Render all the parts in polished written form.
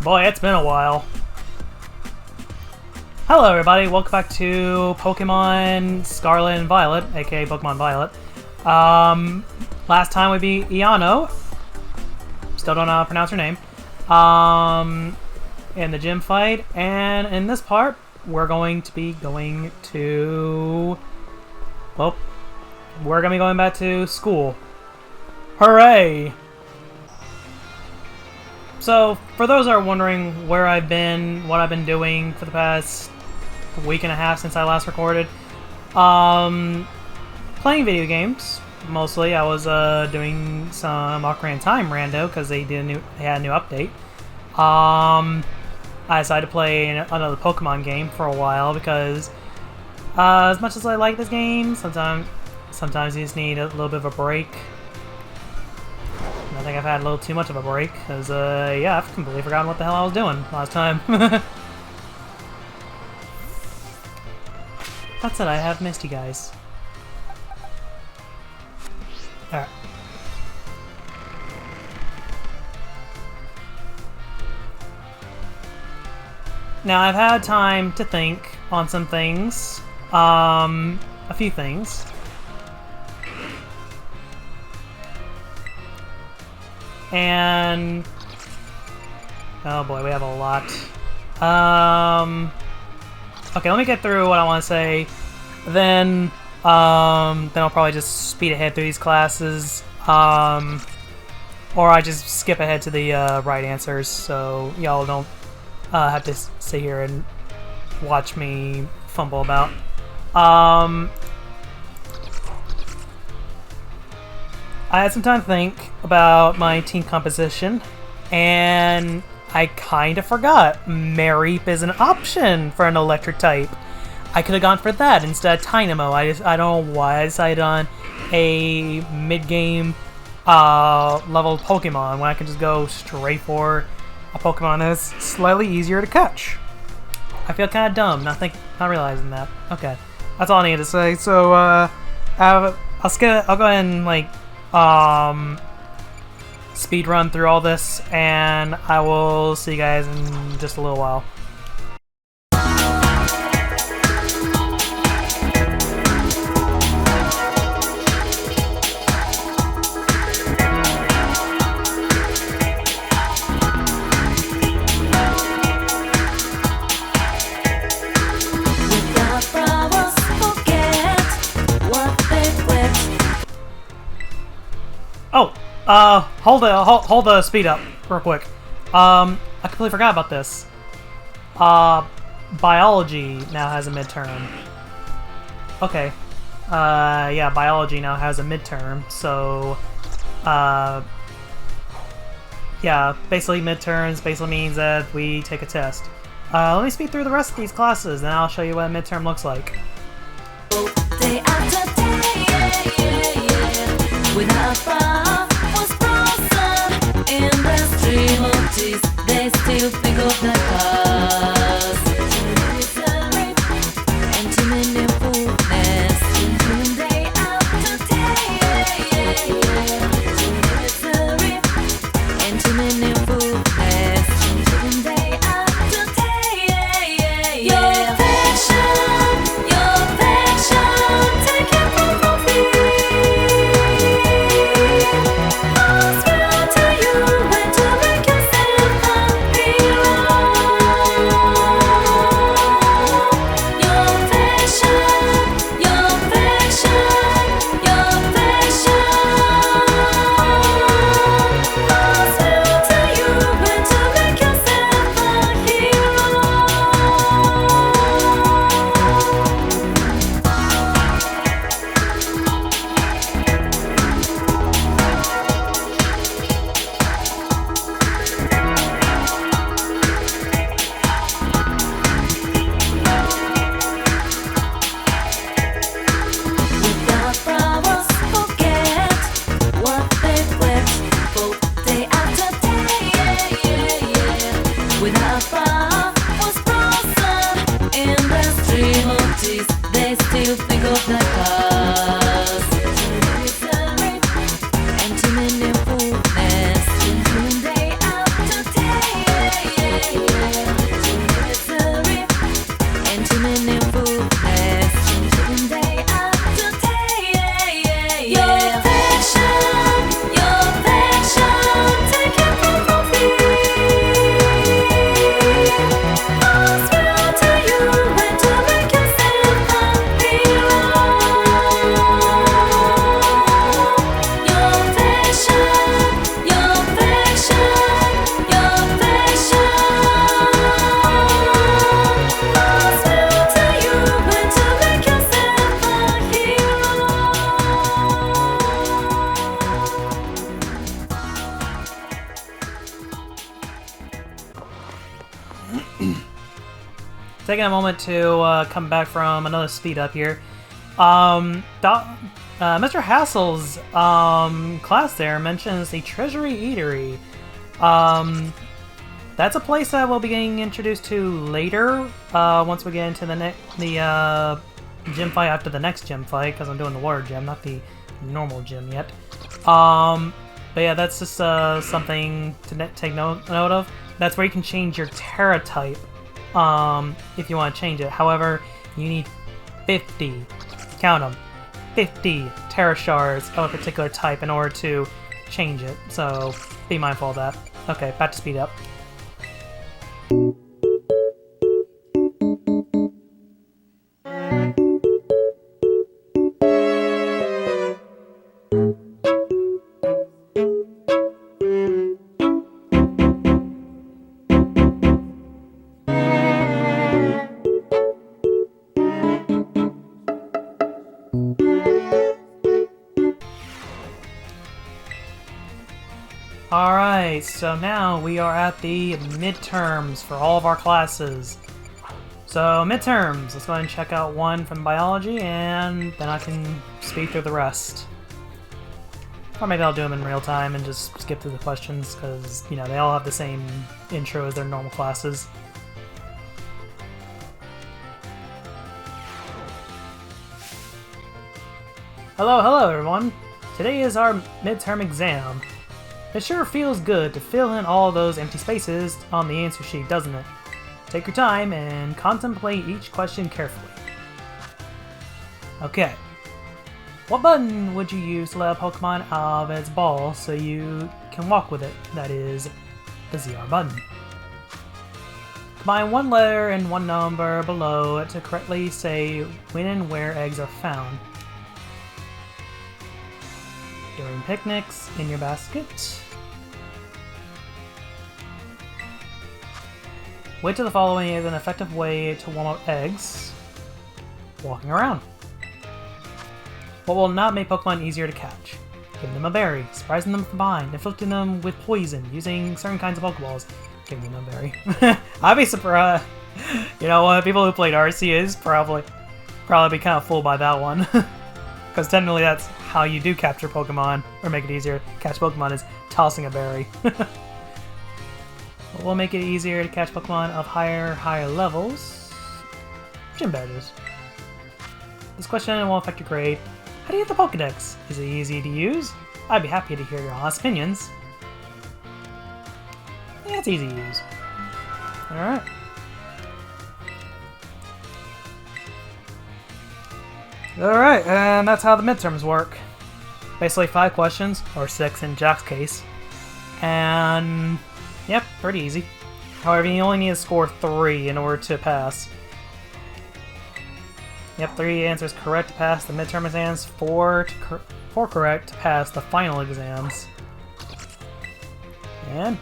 Boy, it's been a while. Hello everybody, welcome back to Pokemon Scarlet and Violet, aka Pokemon Violet. Last time we beat Iano. Still don't know how to pronounce her name. In the gym fight, and in this part, we're going to be going to... Well, we're going to be going back to school. Hooray! So, for those that are wondering where I've been, what I've been doing for the past week and a half since I last recorded, playing video games, mostly. I was Doing some Ocarina of Time rando, because they had a new update. I decided to play another Pokemon game for a while, because as much as I like this game, sometimes you just need a little bit of a break. I think I've had a little too much of a break, because, yeah, I've completely forgotten what the hell I was doing last time. That's it, I have missed you guys. Alright. Now, I've had time to think on some things. A few things. And oh boy, we have a lot. Okay, let me get through what I want to say. Then I'll probably just speed ahead through these classes. Or I just skip ahead to the right answers, so y'all don't have to sit here and watch me fumble about. I had some time to think about my team composition, and I kind of forgot Mareep is an option for an electric type. I could have gone for that instead of Dynamo. I don't know why I decided on a mid-game level Pokemon when I could just go straight for a Pokemon that's slightly easier to catch. I feel kind of dumb not realizing that. Okay, that's all I need to say. So I'll go ahead and speed run through all this, and I will see you guys in just a little while. Oh, hold the speed up real quick. I completely forgot about this. Biology now has a midterm. Okay. Yeah, biology now has a midterm, so yeah, basically midterms basically means that we take a test. Let me speed through the rest of these classes, and I'll show you what a midterm looks like. Day after day, without far was frozen in the stream of tears. They still think of the past. And too many fullness. Day after day, and too many fullness. Day after day, your affection, take it from me. I'll swear to you when to make yourself a hero. taking a moment to come back from another speed up here. Mr. Hassel's class there mentions the Treasury Eatery. That's a place that we'll be getting introduced to later, once we get into the gym fight after the next gym fight, because I'm doing the water gym, not the normal gym yet. But yeah, that's just something to take note of. That's where you can change your Terra type, if you want to change it. However, you need 50, count them, 50 Terra shards of a particular type in order to change it, so be mindful of that. Okay, back to speed up. Alright, so now we are at the midterms for all of our classes. So, midterms, let's go ahead and check out one from biology, and then I can speed through the rest. Or maybe I'll do them in real time and just skip through the questions, because, you know, they all have the same intro as their normal classes. Hello everyone! Today is our midterm exam. It sure feels good to fill in all those empty spaces on the answer sheet, doesn't it? Take your time and contemplate each question carefully. Okay. What button would you use to let a Pokemon out of its ball so you can walk with it? That is, the ZR button. Combine one letter and one number below to correctly say when and where eggs are found. During picnics, in your basket. Which of the following is an effective way to warm up eggs? Walking around. What will not make Pokemon easier to catch? Giving them a berry, surprising them from behind, inflicting them with poison, using certain kinds of Pokeballs. Giving them a berry. I'd be surprised. You know what? People who played Arceus probably be kind of fooled by that one. Because technically that's how you do capture Pokemon, or make it easier to catch Pokemon, is tossing a berry. What will make it easier to catch Pokemon of higher levels? Gym badges. This question won't affect your grade. How do you get the Pokedex? Is it easy to use? I'd be happy to hear your honest opinions. Yeah, it's easy to use. Alright. Alright, and that's how the midterms work. Basically 5 questions, or 6 in Jack's case. And yep, pretty easy. However, you only need to score 3 in order to pass. Yep, 3 answers correct to pass the midterm exams, 4 correct to pass the final exams. And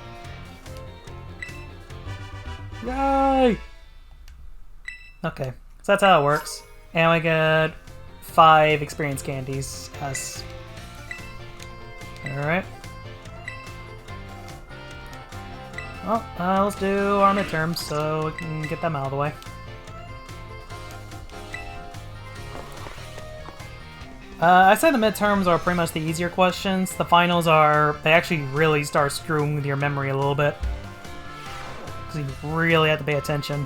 yay! Okay, so that's how it works. And we get 5 experience candies. Yes. Alright. Well, let's do our midterms so we can get them out of the way. I'd say the midterms are pretty much the easier questions. The finals they actually really start screwing with your memory a little bit. Because you really have to pay attention.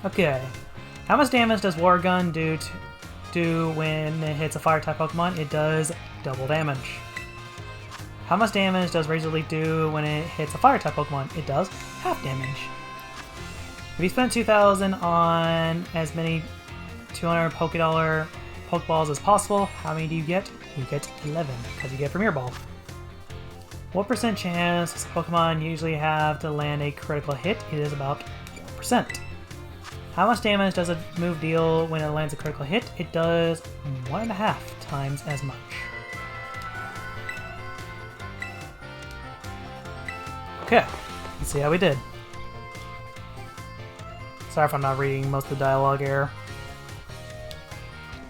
Okay. How much damage does Water Gun do when it hits a Fire-type Pokemon? It does double damage. How much damage does Razor Leaf do when it hits a Fire-type Pokemon? It does half damage. If you spend 2,000 on as many 200 Pokeballs as possible, how many do you get? You get 11, because you get Premier Ball. What % chance does Pokemon usually have to land a critical hit? It is about 4%. How much damage does a move deal when it lands a critical hit? It does 1.5 times as much. Okay, let's see how we did. Sorry if I'm not reading most of the dialogue here.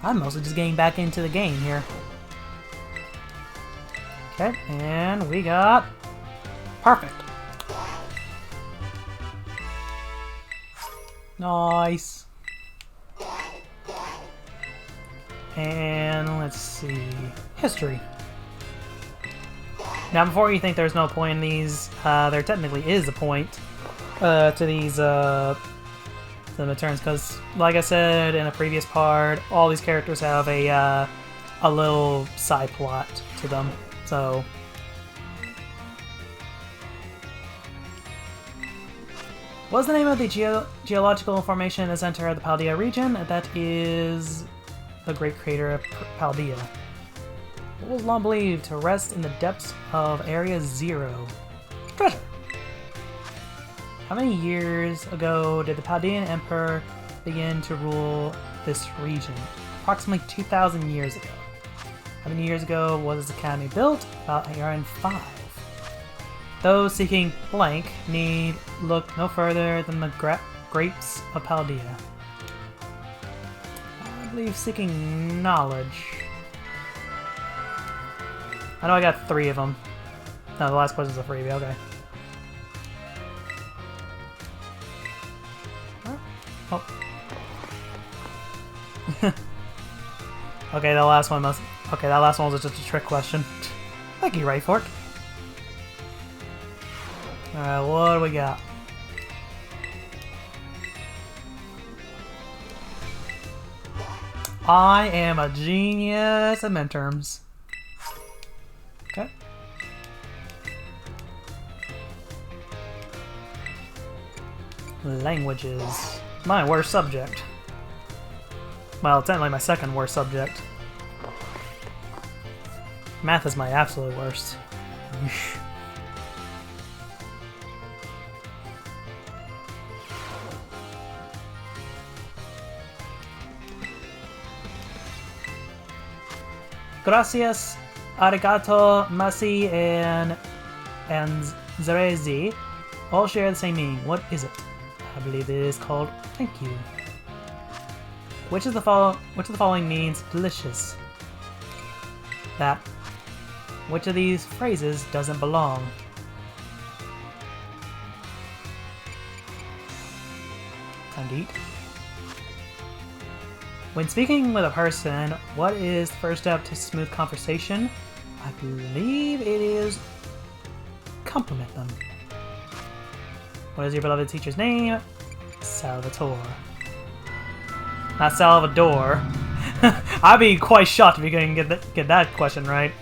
I'm mostly just getting back into the game here. Okay, and we got... Perfect. Nice. And let's see. History. Now, before you think there's no point in these, there technically is a point to these the midterms, because, like I said in a previous part, all these characters have a little side plot to them. So, what's the name of the geological formation in the center of the Paldea region? That is the Great Crater of Paldea. What was long believed to rest in the depths of Area Zero? Treasure! How many years ago did the Paldean Emperor begin to rule this region? Approximately 2,000 years ago. How many years ago was this academy built? About a year and 5. Those seeking blank need look no further than the grapes of Paldea. I believe seeking knowledge. I know I got 3 of them. No, the last question's a freebie, okay. Oh. Okay, that last one must... Okay, that last one was just a trick question. Thank you, Ray Fork. Alright, what do we got? I am a genius at midterms. Okay. Languages. My worst subject. Well, technically my second worst subject. Math is my absolute worst. Gracias, arigato, masi, and zerezi all share the same meaning. What is it? I believe it is called thank you. Which of the following means delicious? That. Which of these phrases doesn't belong? Time to eat. When speaking with a person, what is the first step to smooth conversation? I believe it is compliment them. What is your beloved teacher's name? Salvatore. Not Salvador. I'd be quite shocked if you couldn't get that question right.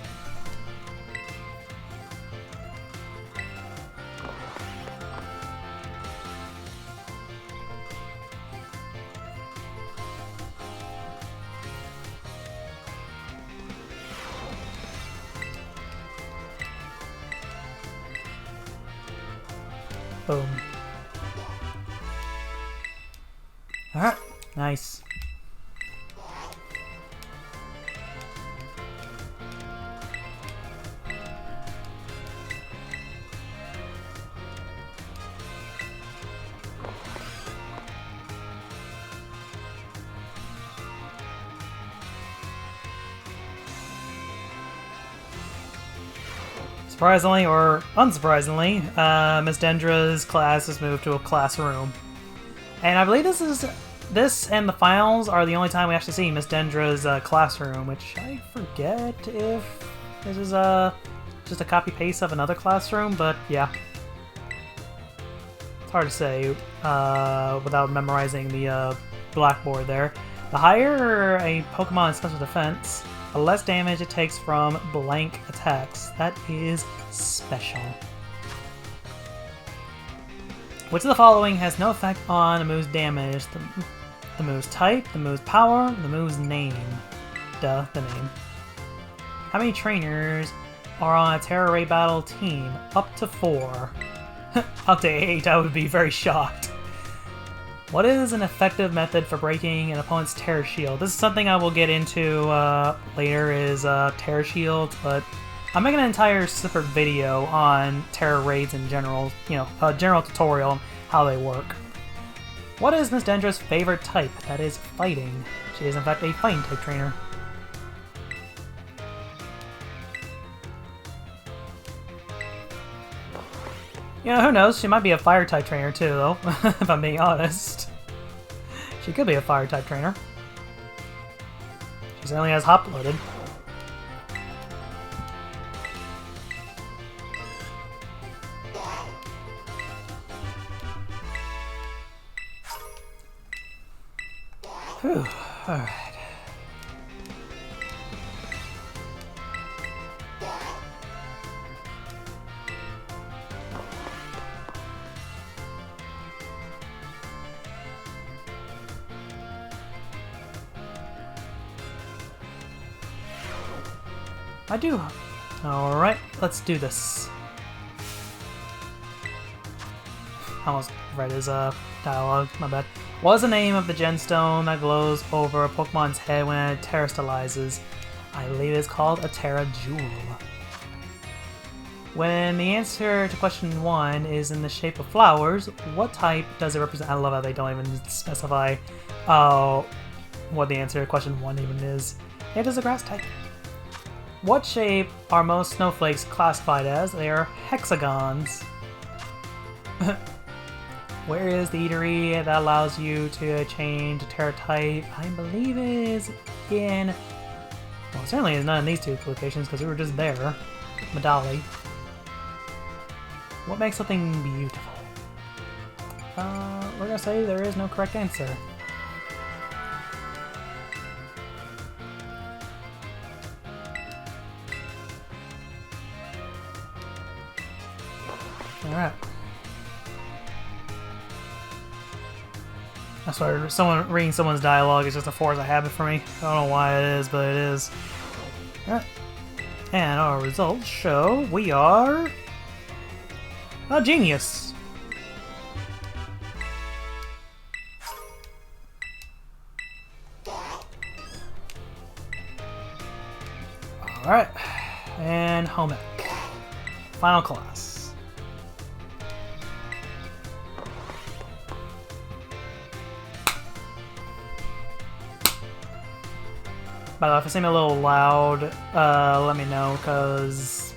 Boom. Alright, nice. Surprisingly or unsurprisingly, Miss Dendra's class has moved to a classroom. And I believe this and the finals are the only time we actually see Miss Dendra's classroom, which I forget if this is just a copy-paste of another classroom, but yeah. It's hard to say without memorizing the blackboard there. The higher a Pokemon's special defense, the less damage it takes from blank attacks. That is special. Which of the following has no effect on the move's damage? The move's type, the move's power, the move's name. Duh, the name. How many trainers are on a Terra Ray Battle team? Up to 4. Up to 8, I would be very shocked. What is an effective method for breaking an opponent's Terra Shield? This is something I will get into later, is Terra Shields, but I'm making an entire separate video on Terra Raids in general, you know, a general tutorial on how they work. What is Miss Dendra's favorite type? That is fighting. She is in fact a fighting type trainer. You know, who knows? She might be a fire type trainer too, though, if I'm being honest. She could be a fire type trainer. She certainly has hop loaded. Whew. Alright. I do. Alright, let's do this. I almost read his dialogue, my bad. What is the name of the gemstone that glows over a Pokemon's head when it terastallizes? I believe it's called a Terra Jewel. When the answer to question 1 is in the shape of flowers, what type does it represent? I love how they don't even specify what the answer to question 1 even is. It is a grass type. What shape are most snowflakes classified as? They are hexagons. Where is the eatery that allows you to change Terra type? I believe it is in... Well, it certainly is not in these two locations because we were just there. Medali. What makes something beautiful? We're gonna say there is no correct answer. Alright. I swear, reading someone's dialogue is just a force of habit for me. I don't know why it is, but it is. Alright. And our results show we are... a genius. Alright. And home ec. Final class. By the way, if I seem a little loud, let me know, because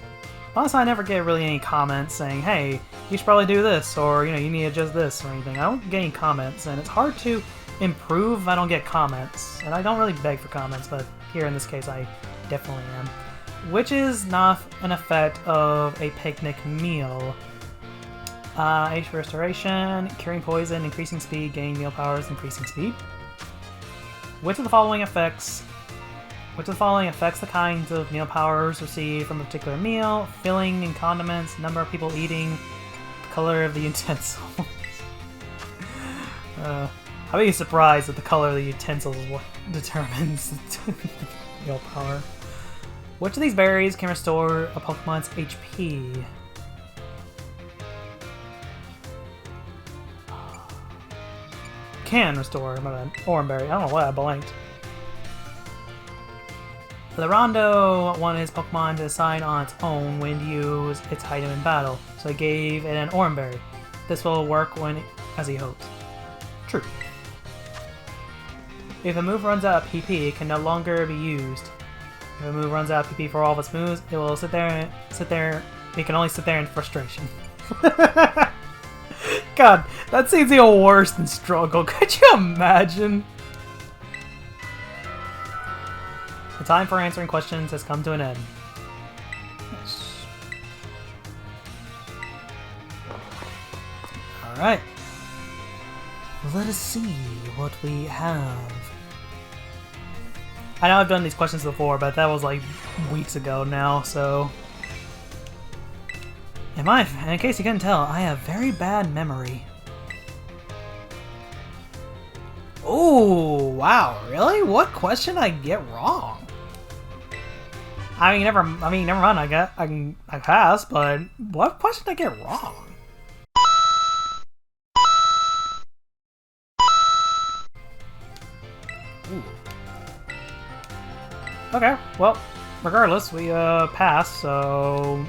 honestly, I never get really any comments saying, hey, you should probably do this, or, you know, you need to adjust this, or anything. I don't get any comments, and it's hard to improve if I don't get comments. And I don't really beg for comments, but here in this case, I definitely am. Which is not an effect of a picnic meal. HP restoration, curing poison, increasing speed, gaining meal powers, increasing speed. Which of the following affects the kinds of meal powers received from a particular meal? Filling and condiments, number of people eating, the color of the utensils. I'd be surprised that the color of the utensils is what determines the meal power. Which of these berries can restore a Pokemon's HP? Can restore, my bad. Oranberry. I don't know why I blanked. The Rondo wanted his Pokemon to decide on its own when to use its item in battle, so he gave it an Oranberry. This will work as he hopes. True. If a move runs out of PP, it can no longer be used. If a move runs out of PP for all of its moves, it will sit there. It can only sit there in frustration. God, that seems even worse than struggle. Could you imagine? The time for answering questions has come to an end. Yes. Alright. Let us see what we have. I know I've done these questions before, but that was like weeks ago now, so... in case you couldn't tell, I have very bad memory. Oh, wow, really? What question did I get wrong? Never mind. I passed, but what question did I get wrong? Ooh. Okay, well, regardless, we passed, so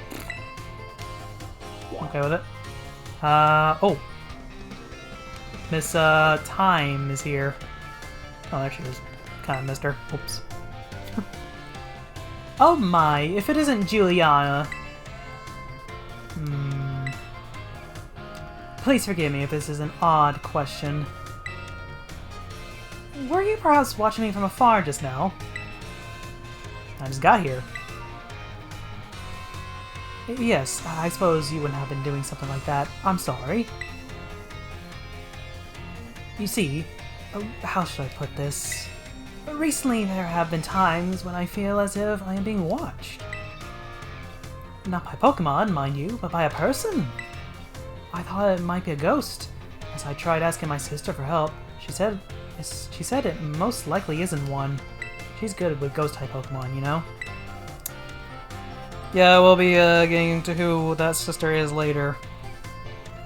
okay with it. Oh, Miss Time is here. Oh, there she is. Kind of missed her. Oops. Oh my, if it isn't Juliana. Please forgive me if this is an odd question. Were you perhaps watching me from afar just now? I just got here. Yes, I suppose you wouldn't have been doing something like that. I'm sorry. You see, how should I put this? Recently, there have been times when I feel as if I am being watched. Not by Pokemon, mind you, but by a person. I thought it might be a ghost, as I tried asking my sister for help. She said it most likely isn't one. She's good with ghost-type Pokemon, you know? Yeah, we'll be getting into who that sister is later.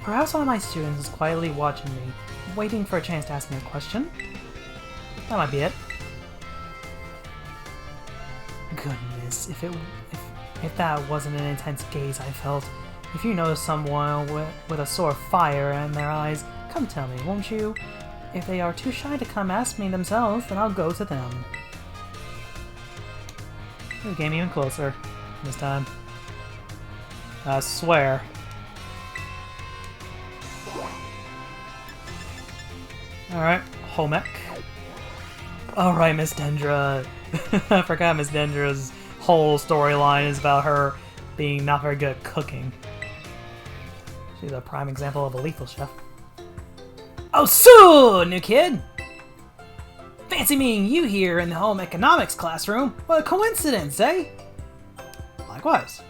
Perhaps one of my students is quietly watching me, waiting for a chance to ask me a question. That might be it. Goodness, if that wasn't an intense gaze I felt. If you notice someone with a sore fire in their eyes, come tell me, won't you? If they are too shy to come ask me themselves, then I'll go to them. We came even closer this time. I swear. Alright, Homek. Alright, Miss Dendra. I forgot Miss Dendra's whole storyline is about her being not very good at cooking. She's a prime example of a lethal chef. Oh, so, new kid! Fancy meeting you here in the home economics classroom. What a coincidence, eh? Likewise.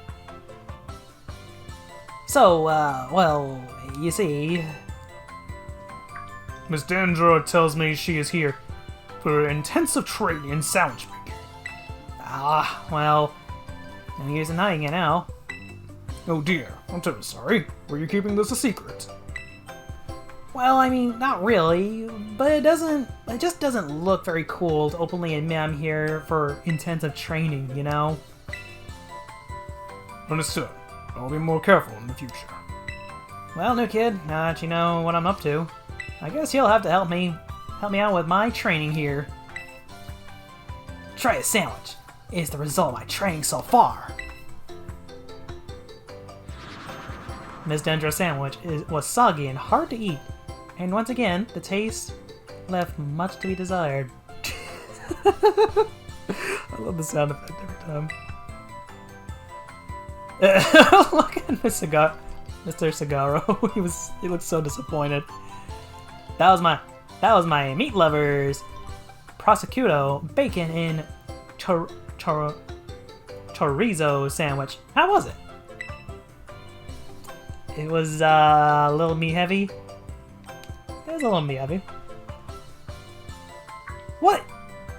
So, well, you see... Miss Dendra tells me she is here for intensive training in sandwich making. Ah, well, no use in hiding it now. Oh dear, I'm terribly sorry. Were you keeping this a secret? Well, I mean, not really, but it just doesn't look very cool to openly admit I'm here for intensive training, you know? Understood. I'll be more careful in the future. Well, new kid, now that you know what I'm up to, I guess you'll have to help me out with my training here. Try a sandwich is the result of my training so far. Miss Dendra's sandwich was soggy and hard to eat, and once again, the taste left much to be desired. I love the sound effect every time. Look at Mr. Sagaro. He looked so disappointed. That was my meat lovers prosciutto bacon in chorizo sandwich. How was it? It was a little meat heavy. It was a little meat heavy. What?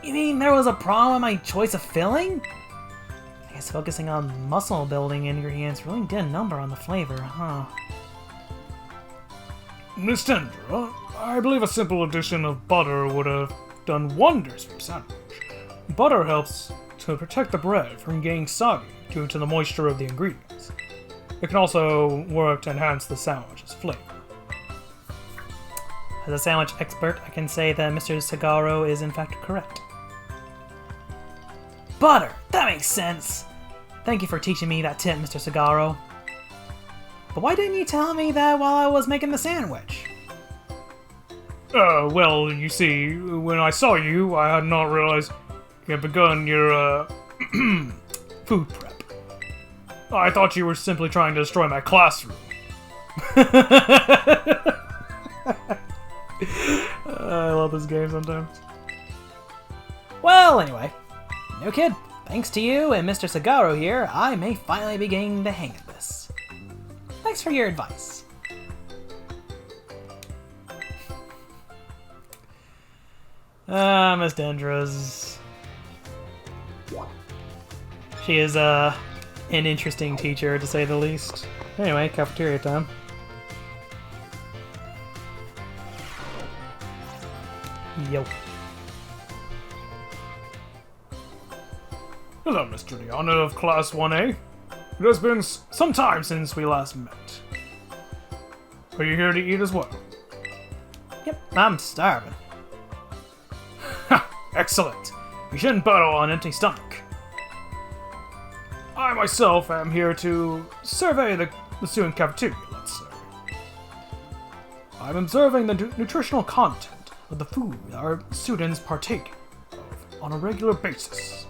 You mean there was a problem with my choice of filling? I guess focusing on muscle building ingredients really did a number on the flavor, huh? Miss Dendra, I believe a simple addition of butter would have done wonders for your sandwich. Butter helps to protect the bread from getting soggy due to the moisture of the ingredients. It can also work to enhance the sandwich's flavor. As a sandwich expert, I can say that Mr. Sagaro is in fact correct. Butter! That makes sense! Thank you for teaching me that tip, Mr. Sagaro. But why didn't you tell me that while I was making the sandwich? Well, you see, when I saw you, I had not realized you had begun your, food prep. I thought you were simply trying to destroy my classroom. I love this game sometimes. Well, anyway. New kid, thanks to you and Mr. Sagaro here, I may finally be getting the hang of this. Thanks for your advice. Miss Dendra's... She is, an interesting teacher, to say the least. Anyway, cafeteria time. Yo. Hello, Mr. Diana of Class 1A. It has been some time since we last met. Are you here to eat as well? Yep, I'm starving. Excellent. You shouldn't battle on an empty stomach. I myself am here to survey the student cafeteria, let's say. I'm observing the nutritional content of the food our students partake of on a regular basis.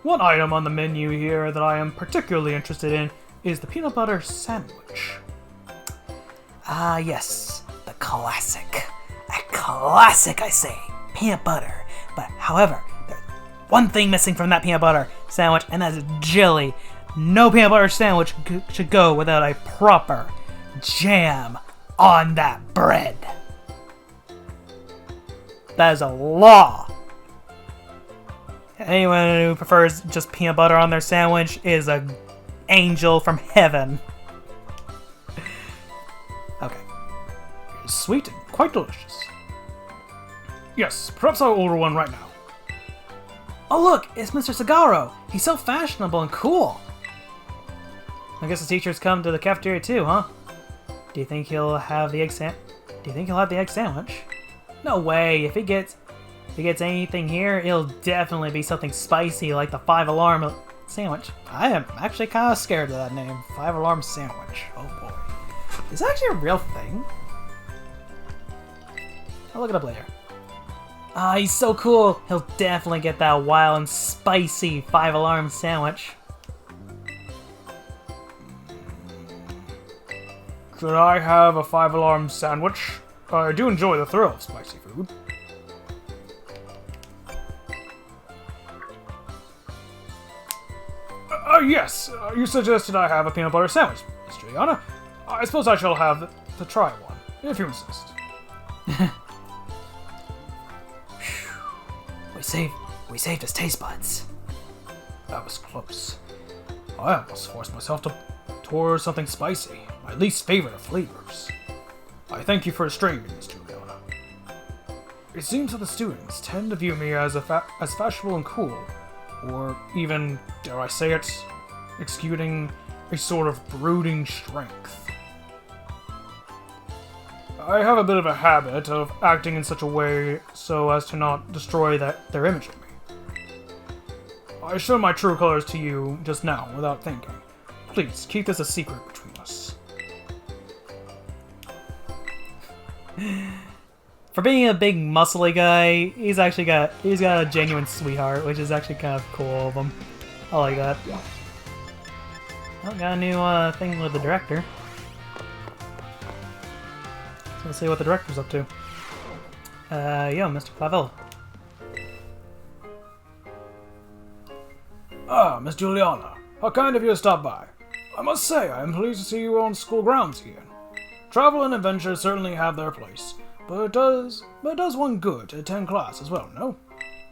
One item on the menu here that I am particularly interested in is the peanut butter sandwich. Ah, yes, the classic. A classic, I say. Peanut butter. But, however, there's one thing missing from that peanut butter sandwich, and that's jelly. No peanut butter sandwich should go without a proper jam on that bread. That is a law. Anyone who prefers just peanut butter on their sandwich is an angel from heaven. Okay. It's sweet and quite delicious. Yes, perhaps I'll order one right now. Oh look, it's Mr. Sagaro. He's so fashionable and cool. I guess the teachers come to the cafeteria too, huh? Do you think he'll have the egg sandwich? No way. If he gets anything here, it'll definitely be something spicy like the 5-alarm sandwich. I am actually kind of scared of that name, 5-alarm sandwich. Oh boy. Is that actually a real thing? I'll look it up later. Ah, he's so cool. He'll definitely get that wild and spicy 5-alarm sandwich. Could I have a 5-alarm sandwich? I do enjoy the thrill of spicy food. Yes, you suggested I have a peanut butter sandwich, Miss Juliana. I suppose I shall have to try one, if you insist. We saved his taste buds. That was close. I almost forced myself towards something spicy, my least favorite of flavors. I thank you for restraining me, Miss Juliana. It seems that the students tend to view me as as fashionable and cool, or even, dare I say it, exuding a sort of brooding strength. I have a bit of a habit of acting in such a way so as to not destroy their image of me. I showed my true colors to you just now, without thinking. Please, keep this a secret between us. For being a big muscly guy, he's got a genuine sweetheart, which is actually kind of cool of him. I like that. Oh, got a new thing with the director. So let's see what the director's up to. Yo, Mr. Clavel. Ah, Miss Juliana, how kind of you to stop by. I must say, I am pleased to see you on school grounds again. Travel and adventure certainly have their place, but it does one good to attend class as well, no?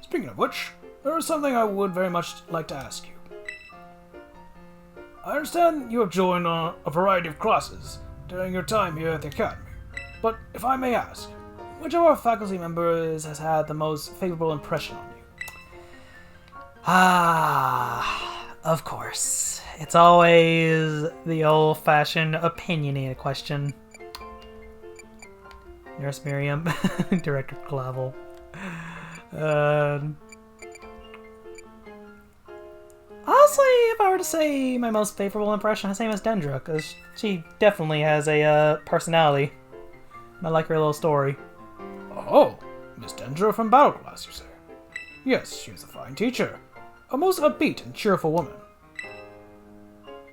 Speaking of which, there is something I would very much like to ask you. I understand you have joined a variety of classes during your time here at the Academy, but if I may ask, which of our faculty members has had the most favorable impression on you? Ah, of course. It's always the old-fashioned opinionated question. Nurse Miriam, Director Clavel. Honestly, if I were to say my most favorable impression, I'd say Miss Dendra, because she definitely has a personality. I like her little story. Oh, Miss Dendra from Battle Class, you say? Yes, she is a fine teacher. A most upbeat and cheerful woman.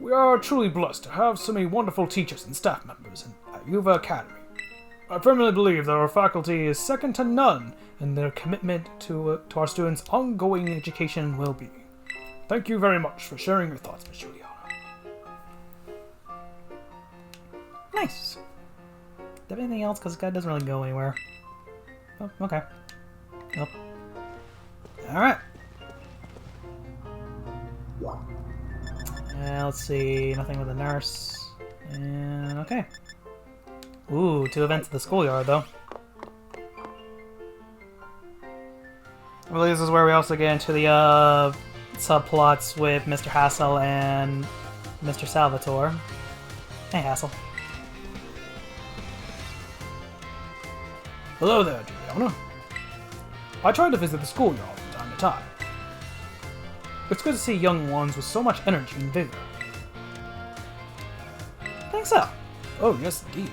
We are truly blessed to have so many wonderful teachers and staff members at Uva Academy. I firmly believe that our faculty is second to none in their commitment to our students' ongoing education and well-being. Thank you very much for sharing your thoughts, Miss Juliana. Nice. Do you have anything else? Because this guy doesn't really go anywhere. Oh, okay. Nope. Alright. Let's see. Nothing with the nurse. And okay. Ooh, 2 events at the schoolyard, though. I believe this is where we also get into the subplots with Mr. Hassel and Mr. Salvatore. Hey, Hassel. Hello there, Juliana. I try to visit the schoolyard from time to time. It's good to see young ones with so much energy and vigor. Think so. Oh, yes, indeed.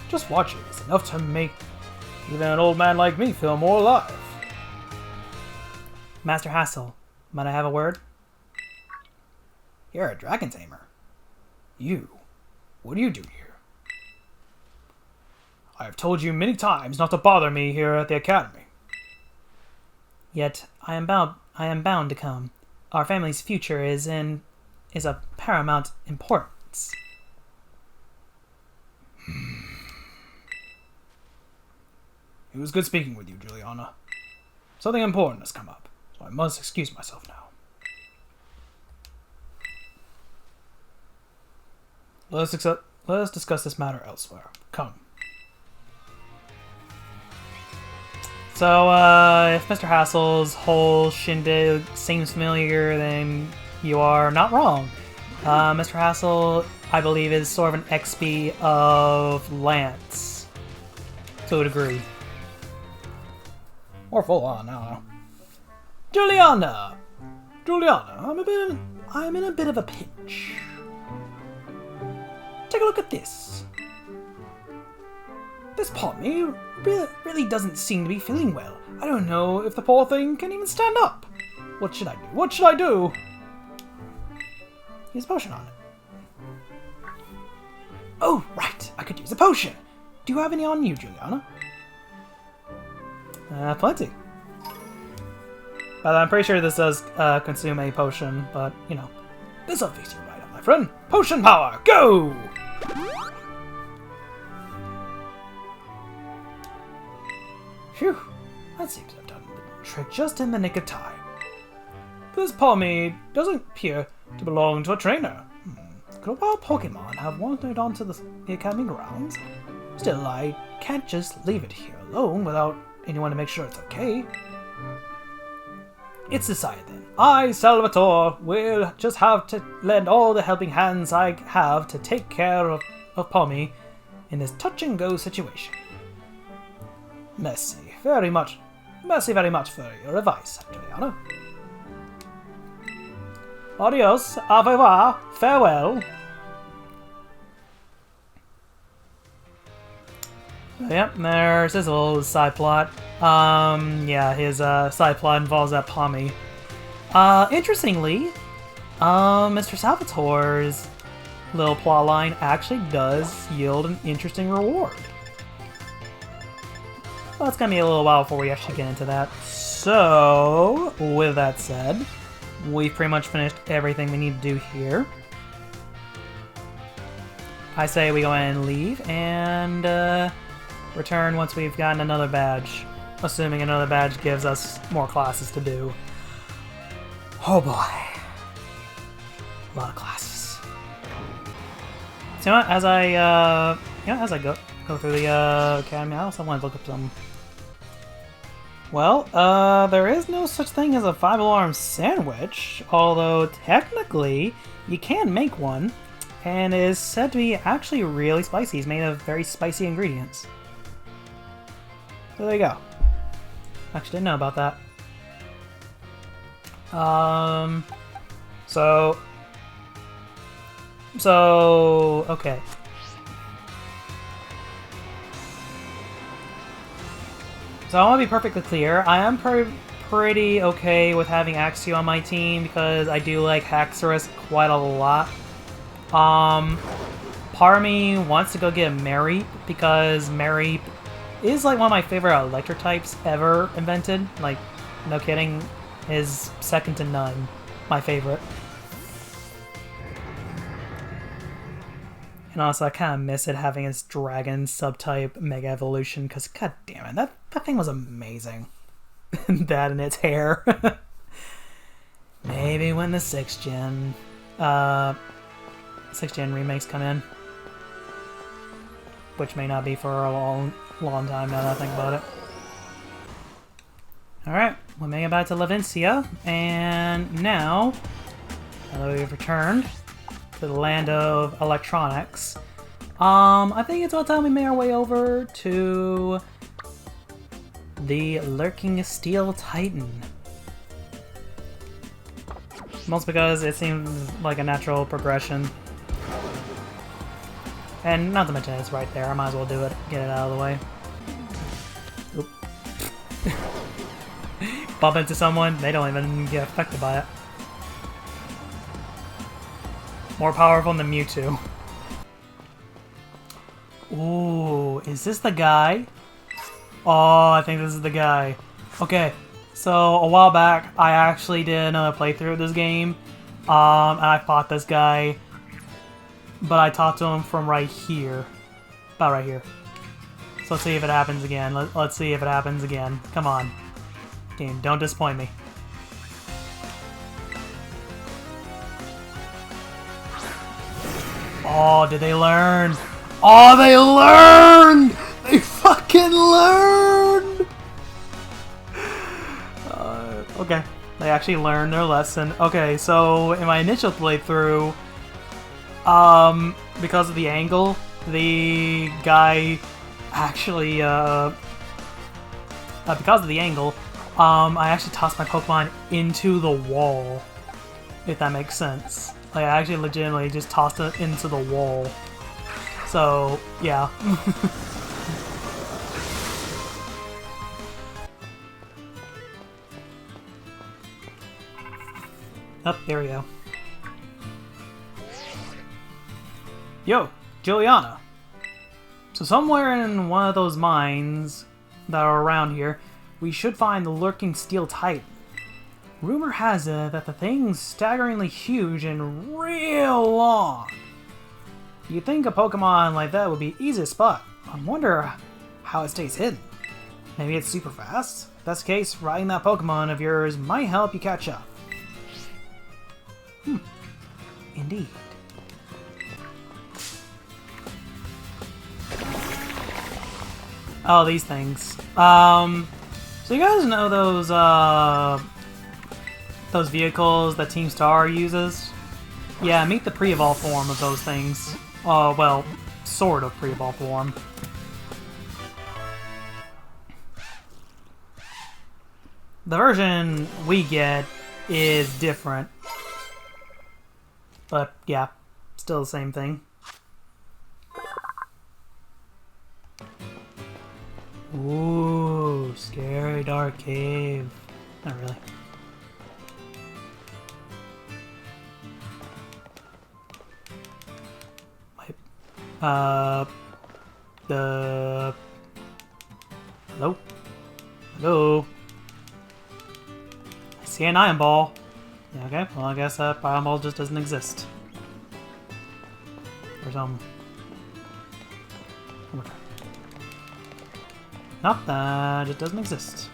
Just watching is enough to make Even an old man like me feel more alive. Master Hassel, might I have a word? You're a dragon tamer. You? What do you do here? I have told you many times not to bother me here at the Academy. Yet I am bound to come. Our family's future is of paramount importance. It was good speaking with you, Juliana. Something important has come up, so I must excuse myself now. Let us discuss this matter elsewhere. Come. So, if Mr. Hassel's whole shindig seems familiar, then you are not wrong. Mr. Hassel, I believe, is sort of an XP of Lance. To a degree. Or full on, I don't know. Juliana! Juliana, I'm in a bit of a pinch. Take a look at this. This Pommy really doesn't seem to be feeling well. I don't know if the poor thing can even stand up. What should I do? What should I do? Use a potion on it. Oh, right. I could use a potion. Do you have any on you, Juliana? Plenty. But I'm pretty sure this does consume a potion, but, you know. This'll fix you right up, my friend. Potion power, go! Phew, that seems to have done the trick just in the nick of time. This Pommy doesn't appear to belong to a trainer. Could a wild Pokemon have wandered onto the Academy grounds? Still, I can't just leave it here alone without anyone to make sure it's okay. It's decided then. I, Salvatore, will just have to lend all the helping hands I have to take care of Pommy in this touch-and-go situation. Merci very much for your advice, Juliana. Adios, au revoir, farewell. Yep, there's his little side plot. Yeah, his side plot involves that Pommy. Interestingly, Mr. Salvatore's little plot line actually does yield an interesting reward. Well, it's gonna be a little while before we actually get into that. So, with that said, we've pretty much finished everything we need to do here. I say we go ahead and leave, and return once we've gotten another badge. Assuming another badge gives us more classes to do. Oh boy. A lot of classes. So as I go through the academy, I also want to look up some. Well, there is no such thing as a 5-alarm sandwich, although technically you can make one, and it is said to be actually really spicy. It's made of very spicy ingredients. So there you go. Actually didn't know about that. Okay. So I want to be perfectly clear, I am pretty okay with having Axio on my team because I do like Haxorus quite a lot. Part of me wants to go get a Mareep because Mareep is like one of my favorite electric types ever invented. Like, no kidding, is second to none. My favorite. And also, I kind of miss it having its dragon subtype Mega Evolution, because god damn it, that thing was amazing. That and its hair. Maybe when the 6th gen remakes come in. Which may not be for a long time now that I think about it. Alright, we made it back to Levincia, and now that we've returned to the land of electronics, I think it's about time we made our way over to the Lurking Steel Titan. Mostly because it seems like a natural progression. And not to mention it's right there, I might as well do it, get it out of the way. bump into someone, they don't even get affected by it. More powerful than Mewtwo. Ooh, is this the guy? Oh, I think this is the guy. Okay, so a while back, I actually did another playthrough of this game. And I fought this guy. But I talked to him from right here. About right here. So let's see if it happens again. Let's see if it happens again. Come on. Game, don't disappoint me. Oh, did they learn? Oh, they learned! They fucking learned! Okay. They actually learned their lesson. Okay, so in my initial playthrough, because of the angle, the guy actually, because of the angle, I actually tossed my Pokemon into the wall, if that makes sense. Like, I actually legitimately just tossed it into the wall. So, yeah. Oh, there we go. Yo, Juliana. So somewhere in one of those mines that are around here, we should find the lurking steel Titan. Rumor has it that the thing's staggeringly huge and real long. You'd think a Pokemon like that would be easy to spot. I wonder how it stays hidden. Maybe it's super fast? If that's the case, riding that Pokemon of yours might help you catch up. Indeed. Oh, these things. So you guys know those vehicles that Team Star uses? Yeah, meet the pre-evolved form of those things. Well, sort of pre-evolved form. The version we get is different. But, yeah, still the same thing. Ooh, scary dark cave. Not really. Wait. Hello? Hello? I see an iron ball. Yeah, okay, well I guess that iron ball just doesn't exist. Or some... Not that it doesn't exist.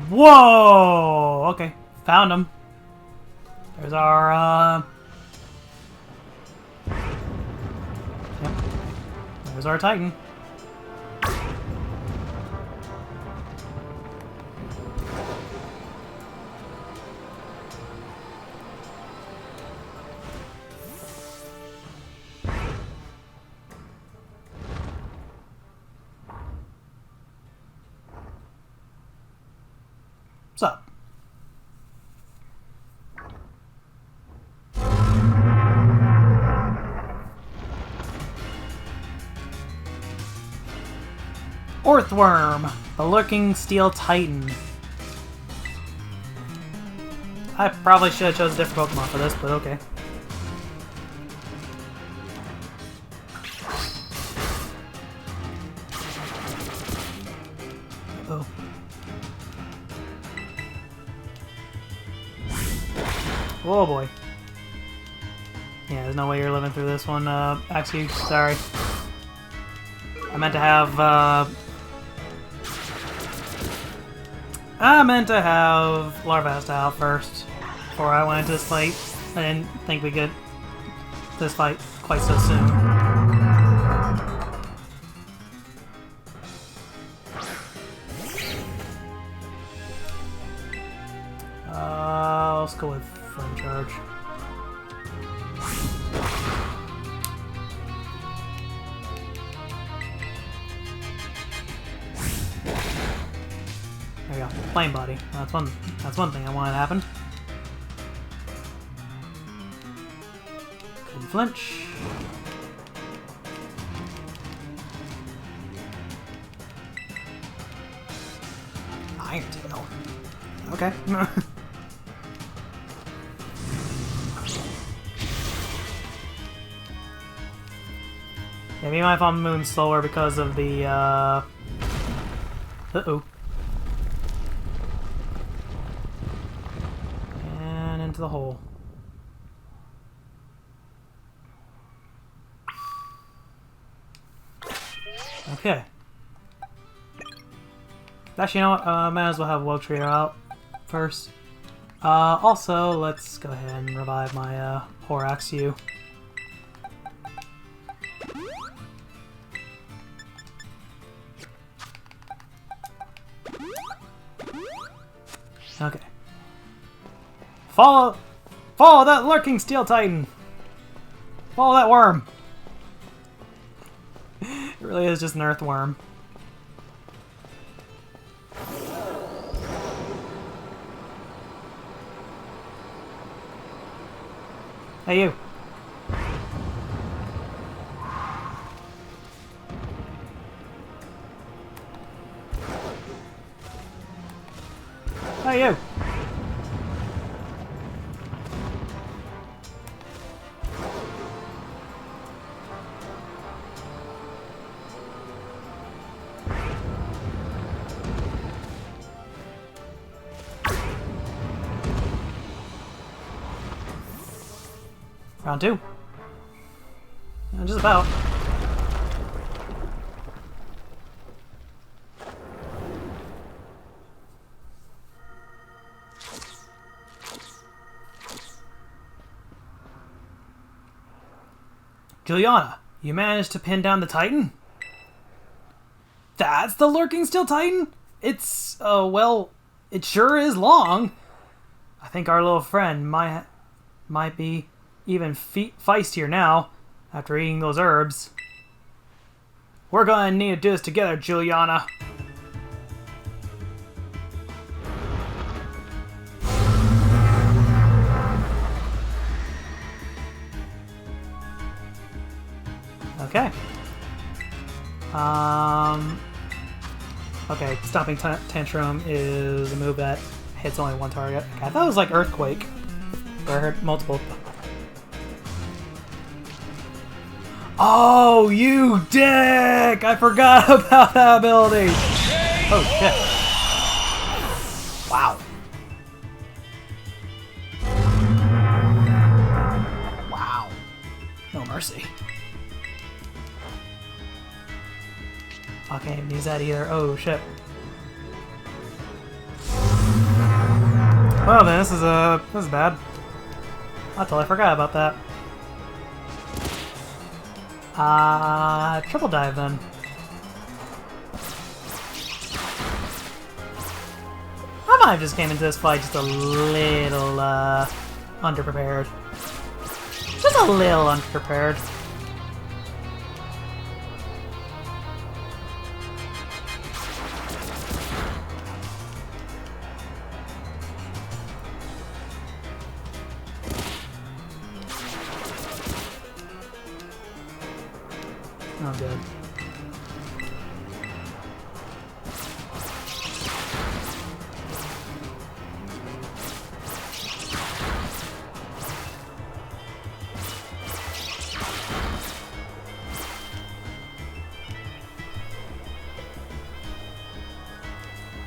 Whoa! Okay, found him. There's our, Yep. There's our Titan. What's up? Earthworm, the lurking steel Titan. I probably should have chosen a different Pokemon for this, but okay. Oh. Oh boy. Yeah, there's no way you're living through this one. Actually, sorry. I meant to have, Larvesta out first before I went into this fight. I didn't think we'd get this fight quite so soon. Let's go with Flame Charge. There we go. Flame Body. That's one thing I wanted to happen. Couldn't flinch. Iron Tail. Okay. Maybe my phone moves slower because of the, Uh-oh. And into the hole. Okay. Actually, you know what? Might as well have Wiltshire out first. Also, let's go ahead and revive my, Horaxu. Okay. Follow that lurking Steel Titan! Follow that worm! It really is just an earthworm. Hey, you. Hey, you. Round 2. Just about. Juliana, you managed to pin down the Titan? That's the lurking Steel Titan? It's, well, it sure is long. I think our little friend might be even feistier now after eating those herbs. We're gonna need to do this together, Juliana. Okay. Okay, Stomping Tantrum is a move that hits only one target. Okay, I thought it was like Earthquake, where I heard multiple. Oh, you dick! I forgot about that ability! Oh, shit. Wow. Wow. No mercy. I can't even use that either. Oh, shit. Well then, this is bad. I totally forgot about that. Triple dive then. I might have just came into this fight just a little, underprepared. Just a little underprepared. Oh, good.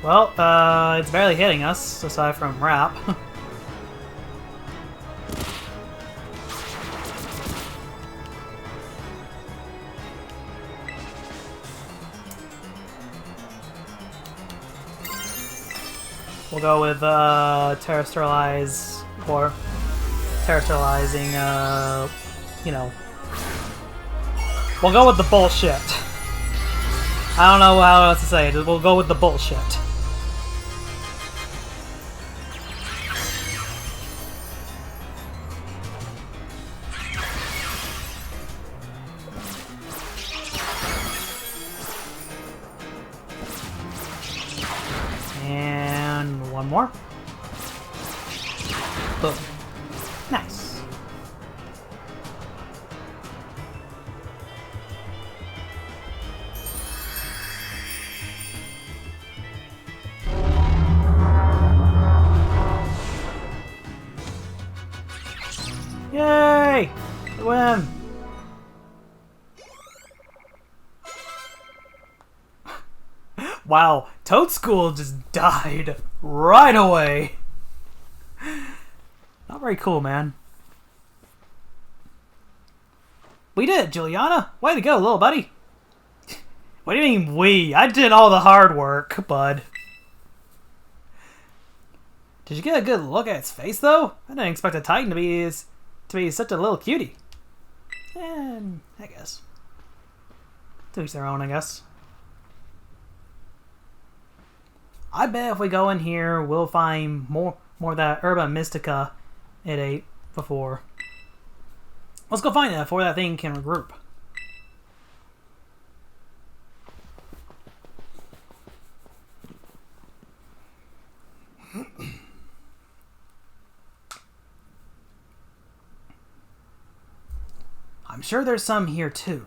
Well, it's barely hitting us, aside from Rap. We'll go with Terrestrialize, or Terrestrializing, you know. We'll go with the bullshit. I don't know how else to say it. We'll go with the bullshit. And one more. Boom. Nice. win! Wow, Toad School just died right away. Not very cool, man. We did it, Juliana. Way to go, little buddy. What do you mean we? I did all the hard work, bud. Did you get a good look at its face, though? I didn't expect a Titan to be such a little cutie. And I guess. To each their own, I guess. I bet if we go in here, we'll find more of that Herba Mystica it ate before. Let's go find it before that thing can regroup. I'm sure there's some here too.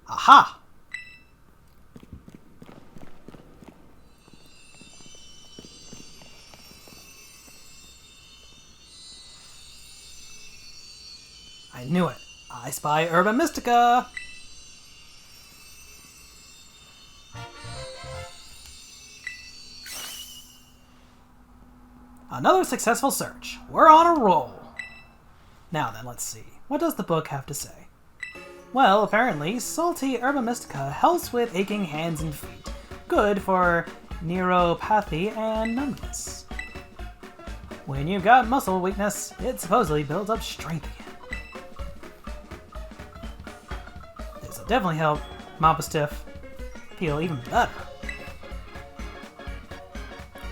Aha! I knew it. I spy Herba Mystica. Another successful search. We're on a roll. Now then, let's see. What does the book have to say? Well, apparently, salty Herba Mystica helps with aching hands and feet. Good for neuropathy and numbness. When you've got muscle weakness, it supposedly builds up strength again. This will definitely help Mopstiff feel even better.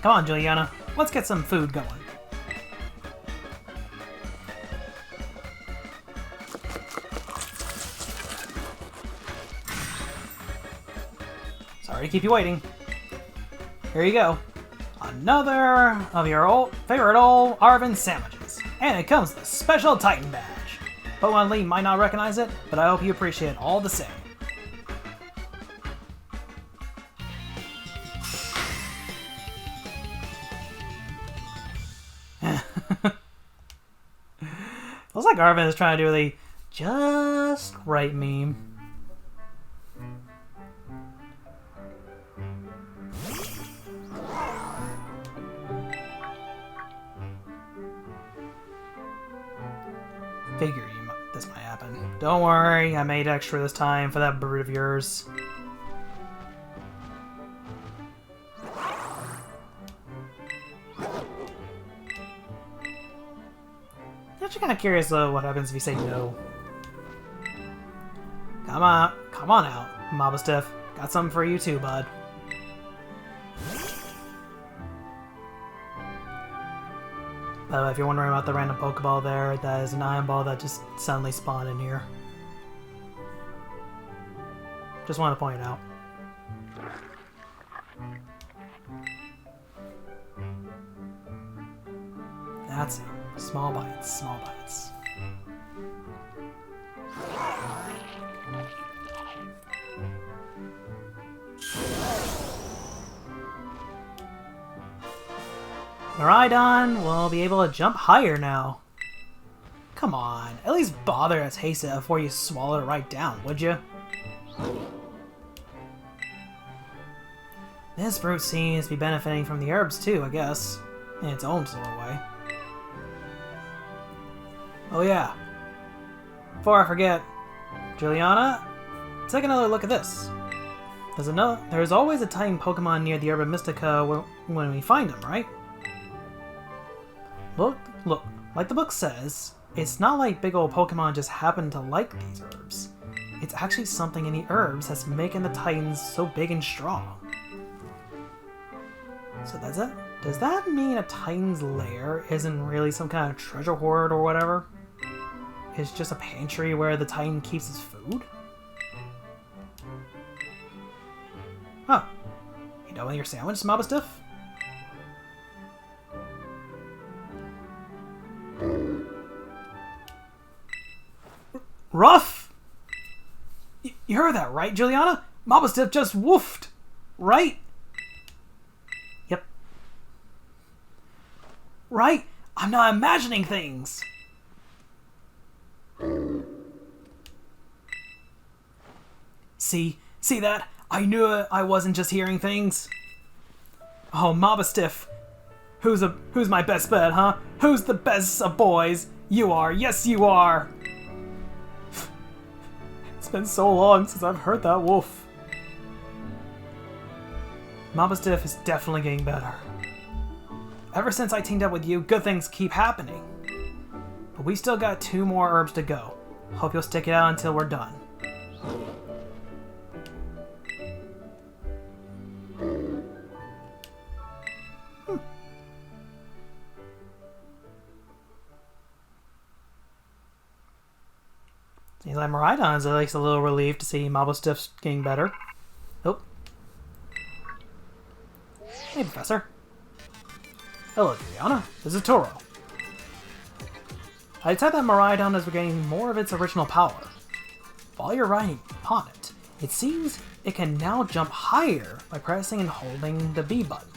Come on, Juliana. Let's get some food going. Sorry to keep you waiting. Here you go. Another of your favorite old Arvin sandwiches. And it comes with a special Titan badge. Pokemon Lee might not recognize it, but I hope you appreciate it all the same. Looks like Arvin is trying to do the just right meme. Figured this might happen. Don't worry, I made extra this time for that bird of yours. I'm actually kind of curious though what happens if you say no. Come on out, Mopstiff. Got something for you too, bud. By the way, if you're wondering about the random Pokeball there, that is an Iron Ball that just suddenly spawned in here. Just want to point it out. That's it. Small bites, small bites. Miraidon will be able to jump higher now. Come on, at least bother to taste it before you swallow it right down, would you? This fruit seems to be benefiting from the herbs too, I guess, in its own sort of way. Oh yeah, before I forget, Juliana, take another look at this. There's always a Titan Pokemon near the Herba Mystica when we find them, right? Look, like the book says, it's not like big old Pokemon just happen to like these herbs. It's actually something in the herbs that's making the Titans so big and strong. So that's it? Does that mean a Titan's lair isn't really some kind of treasure hoard or whatever? It's just a pantry where the Titan keeps his food? Huh. You done with your sandwich, Mopstiff? Rough! You heard that, right, Juliana? Mopstiff just woofed, right? Yep. right? I'm not imagining things. See that? I knew it. I wasn't just hearing things. Oh, Mama Stiff. Who's my best bet, huh? Who's the best of boys? You are. Yes, you are. It's been so long since I've heard that wolf. Mama Stiff is definitely getting better. Ever since I teamed up with you, good things keep happening. But we still got 2 more herbs to go. Hope you'll stick it out until we're done. Seems like Miraidon is at least a little relieved to see Mabelstiff's getting better. Oh. Hey, Professor. Hello, Juliana. This is Toro. I detect that Miraidon is regaining more of its original power. While you're riding upon it, it seems it can now jump higher by pressing and holding the B button.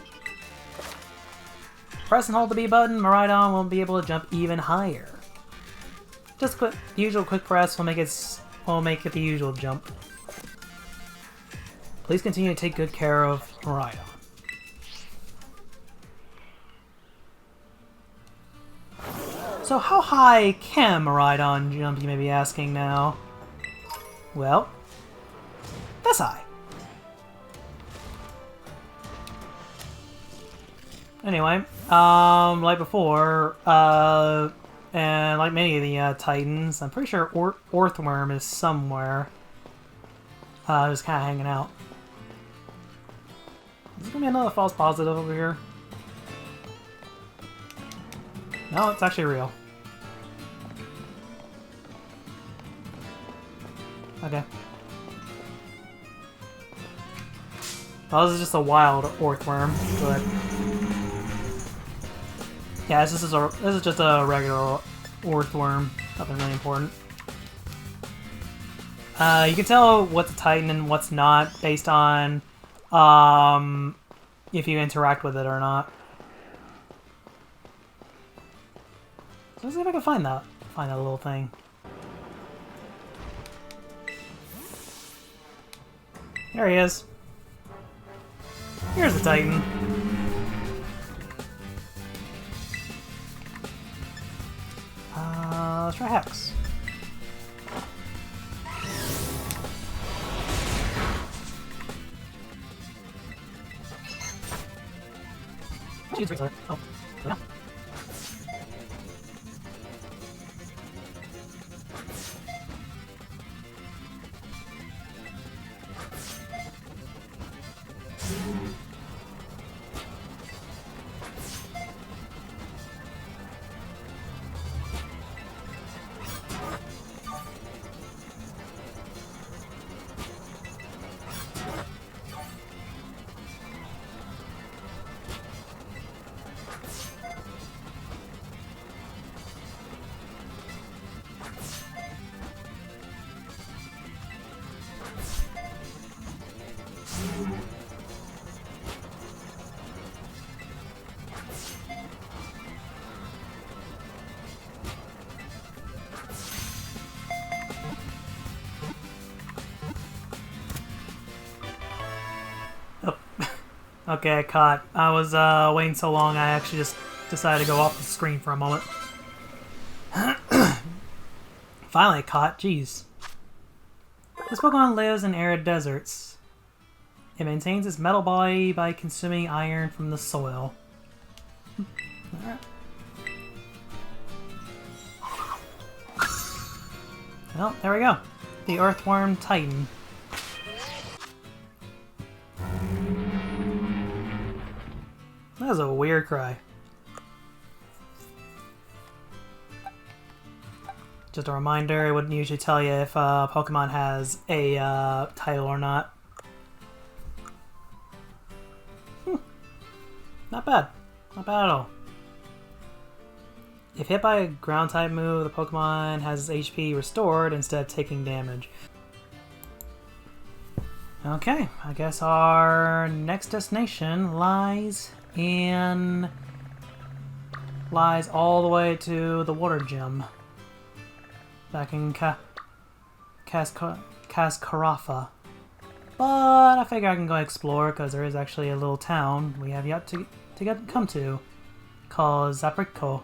Press and hold the B button, Miraidon will be able to jump even higher. Just the usual quick press will make it the usual jump. Please continue to take good care of Miraidon. So how high can Miraidon jump, you may be asking now? Well, this high. Anyway, like before, and like many of the Titans, I'm pretty sure Orthworm is somewhere. Just kind of hanging out. Is there gonna be another false positive over here? No, it's actually real. Okay. Well, this is just a wild Orthworm, but yeah, this is just a regular Orthworm. Nothing really important. You can tell what's a Titan and what's not based on if you interact with it or not. So let's see if I can find that little thing. There he is. Here's the Titan. Let's try Hex. Oh, yeah. Okay, I caught. I was waiting so long I actually just decided to go off the screen for a moment. Finally caught, jeez. This Pokemon lives in arid deserts. It maintains its metal body by consuming iron from the soil. Alright. Well, there we go. The Earthworm Titan. That was a weird cry. Just a reminder, it wouldn't usually tell you if a Pokemon has a title or not. Not bad. Not bad at all. If hit by a ground type move, the Pokemon has its HP restored instead of taking damage. Okay, I guess our next destination lies in lies all the way to the water gem. Back in Kaskarafa. But I figure I can go explore because there is actually a little town we have yet to come to called Zapriko.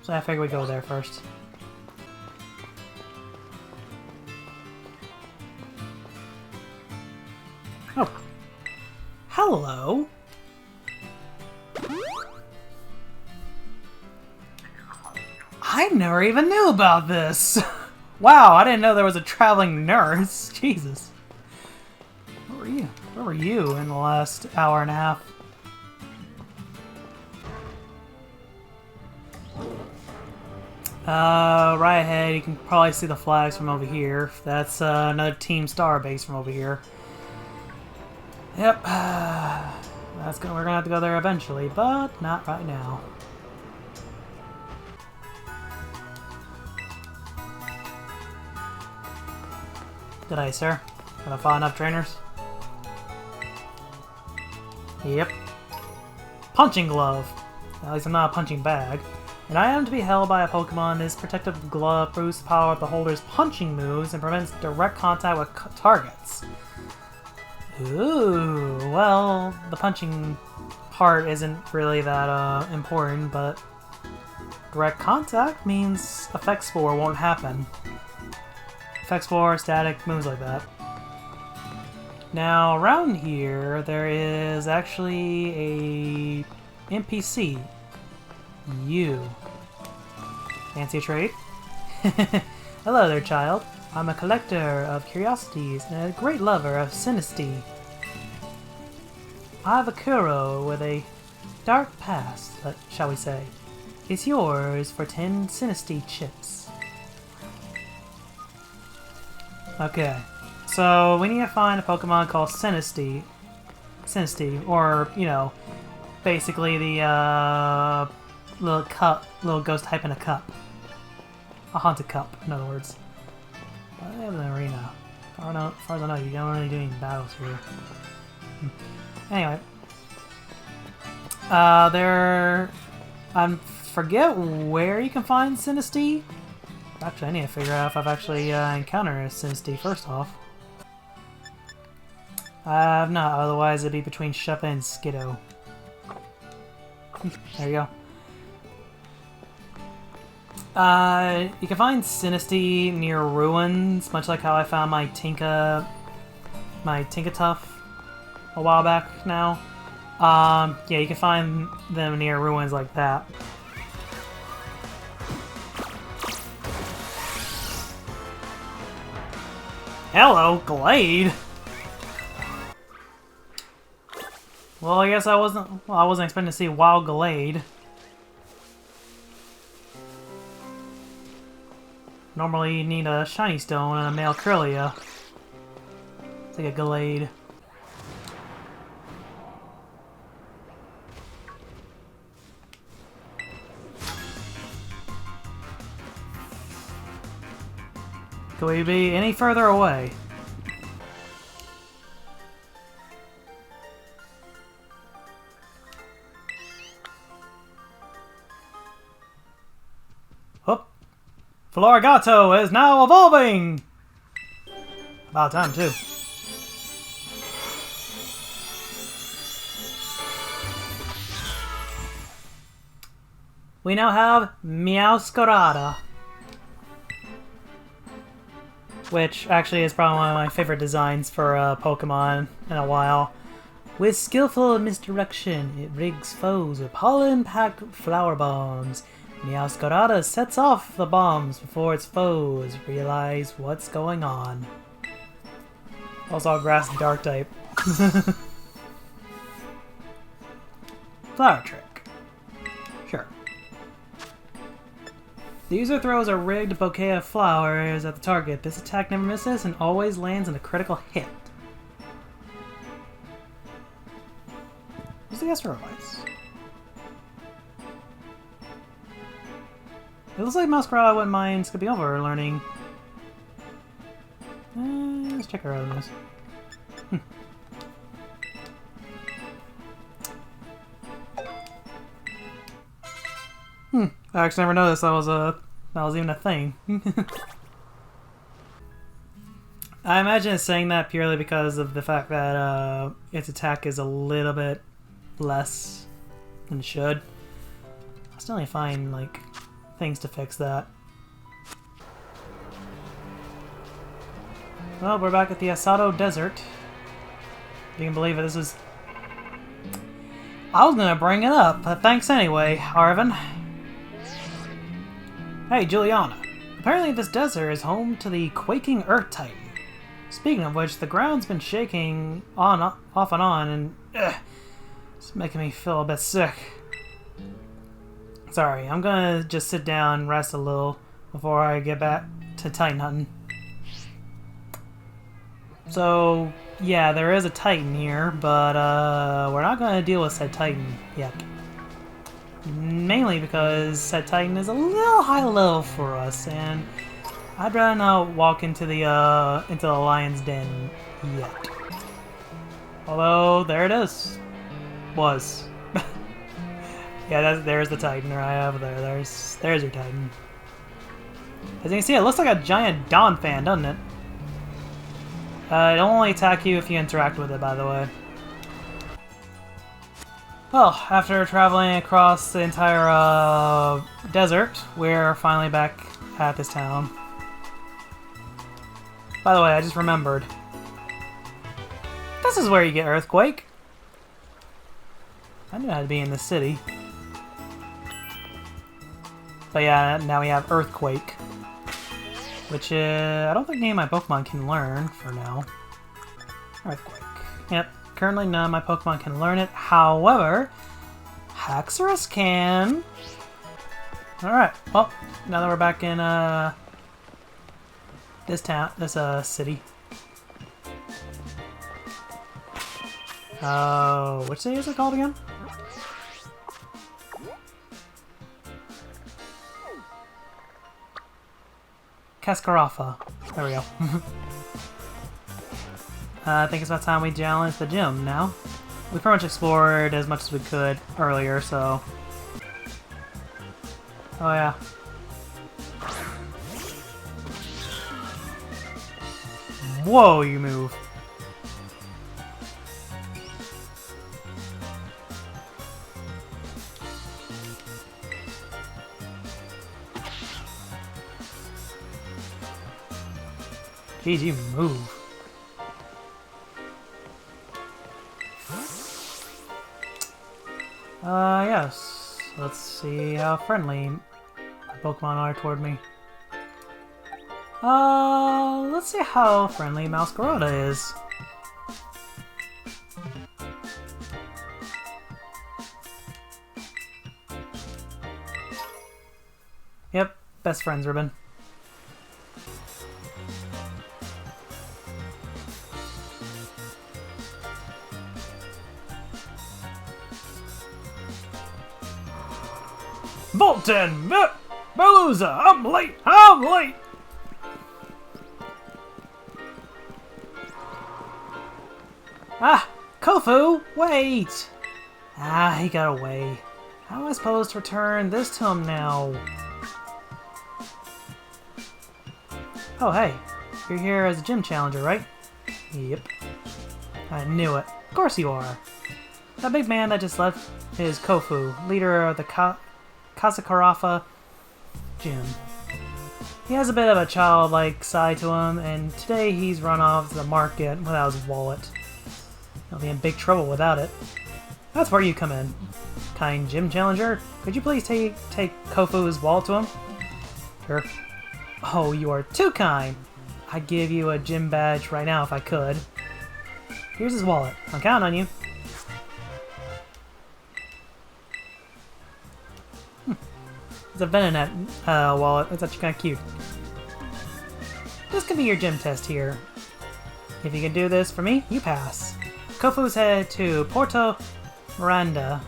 So I figure we go there first. Oh. Hello. I never even knew about this. Wow, I didn't know there was a traveling nurse. Jesus. Where were you? Where were you in the last hour and a half? Right ahead, you can probably see the flags from over here. That's another Team Star base from over here. Yep. We're gonna have to go there eventually, but not right now. Good day, sir. Gonna find enough trainers? Yep. Punching glove. At least I'm not a punching bag. An item to be held by a Pokemon, this protective glove boosts the power of the holder's punching moves and prevents direct contact with targets. Ooh, well, the punching part isn't really that important, but direct contact means Effect Spore won't happen. Effect Spore, static, moves like that. Now, around here, there is actually a NPC. You. Fancy a trade? Hello there, child. I'm a collector of curiosities and a great lover of Sinistea. I have a Kuro with a dark past, shall we say. It's yours for 10 Sinistea chips. Okay, so we need to find a Pokemon called Sinistea. Sinistea, or, you know, basically the little ghost type in a cup. A haunted cup, in other words. I have an arena. As far as I know, you don't really do any battles here. Anyway. I forget where you can find Sinistea. Actually, I need to figure out if I've actually encountered a Sinistea first off. I have not, otherwise it'd be between Sheppa and Skiddo. There you go. You can find Sinistea near ruins, much like how I found my Tinkatuff a while back now. Yeah, you can find them near ruins like that. Hello, Glade! Well, I guess I wasn't expecting to see Wild Glade. Normally you need a Shiny Stone and a male Kirlia. Take a Glade. Could we be any further away? Oh, Florigato is now evolving! About time, too. We now have Meowscarada. Which actually is probably one of my favorite designs for Pokemon in a while. With skillful misdirection, it rigs foes with pollen-packed flower bombs. Meowscarada sets off the bombs before its foes realize what's going on. Also, grass and dark type. Flower trick. Sure. The user throws a rigged bouquet of flowers at the target. This attack never misses and always lands in a critical hit. What's the guess for advice? It looks like Masquerade wouldn't mind skipping over learning. Let's check our other I actually never noticed that was even a thing. I imagine it's saying that purely because of the fact that its attack is a little bit less than it should. I still need to find like things to fix that. Well, we're back at the Asado Desert. If you can believe it, this is... I was gonna bring it up, but thanks anyway, Arvin. Hey, Juliana. Apparently this desert is home to the quaking Earth Titan. Speaking of which, the ground's been shaking off and on, and it's making me feel a bit sick. Sorry, I'm gonna just sit down and rest a little before I get back to Titan hunting. So, yeah, there is a Titan here, but we're not gonna deal with said Titan yet. Mainly because said Titan is a little high level for us, and I'd rather not walk into the lion's den yet. Although there it is, was. Yeah, there's the Titan right over there. There's your Titan. As you can see, it looks like a giant Dawn fan, doesn't it? It'll only attack you if you interact with it, by the way. Well, after traveling across the entire desert, we're finally back at this town. By the way, I just remembered. This is where you get Earthquake. I knew I had to be in the city. But yeah, now we have Earthquake. Which I don't think any of my Pokemon can learn for now. Earthquake. Yep, currently none of my Pokemon can learn it. However, Haxorus can. Alright, well, now that we're back in this city. Which city is it called again? Cascarafa. There we go. I think it's about time we challenge the gym now. We pretty much explored as much as we could earlier, so... Oh yeah. Whoa, you move. Jeez, you move. Yes. Let's see how friendly my Pokemon are toward me. Let's see how friendly Masquerada is. Yep, best friends, Ribbon. Bolton! Baluza! I'm late! I'm late! Ah! Kofu! Wait! Ah, he got away. How am I supposed to return this to him now? Oh, hey. You're here as a gym challenger, right? Yep. I knew it. Of course you are. That big man that just left is Kofu, leader of the Kasakarafa gym. He has a bit of a childlike side to him, and today he's run off to the market without his wallet. He'll be in big trouble without it. That's where you come in. Kind gym challenger, could you please take Kofu's wallet to him? Sure. Oh, you are too kind. I'd give you a gym badge right now if I could. Here's his wallet. I'm counting on you. It's a Venonat wallet. That's actually kind of cute. This could be your gym test here. If you can do this for me, you pass. Kofu's headed to Porto Maranada.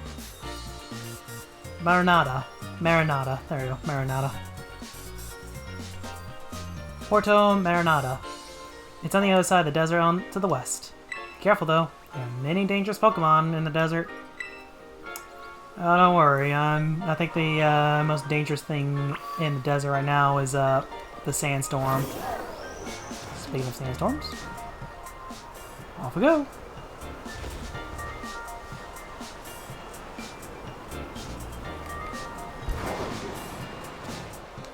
Maranada. There we go. Maranada. Porto Maranada. It's on the other side of the desert on to the west. Careful though. There are many dangerous Pokemon in the desert. Oh, don't worry. I think the most dangerous thing in the desert right now is the sandstorm. Speaking of sandstorms, off we go.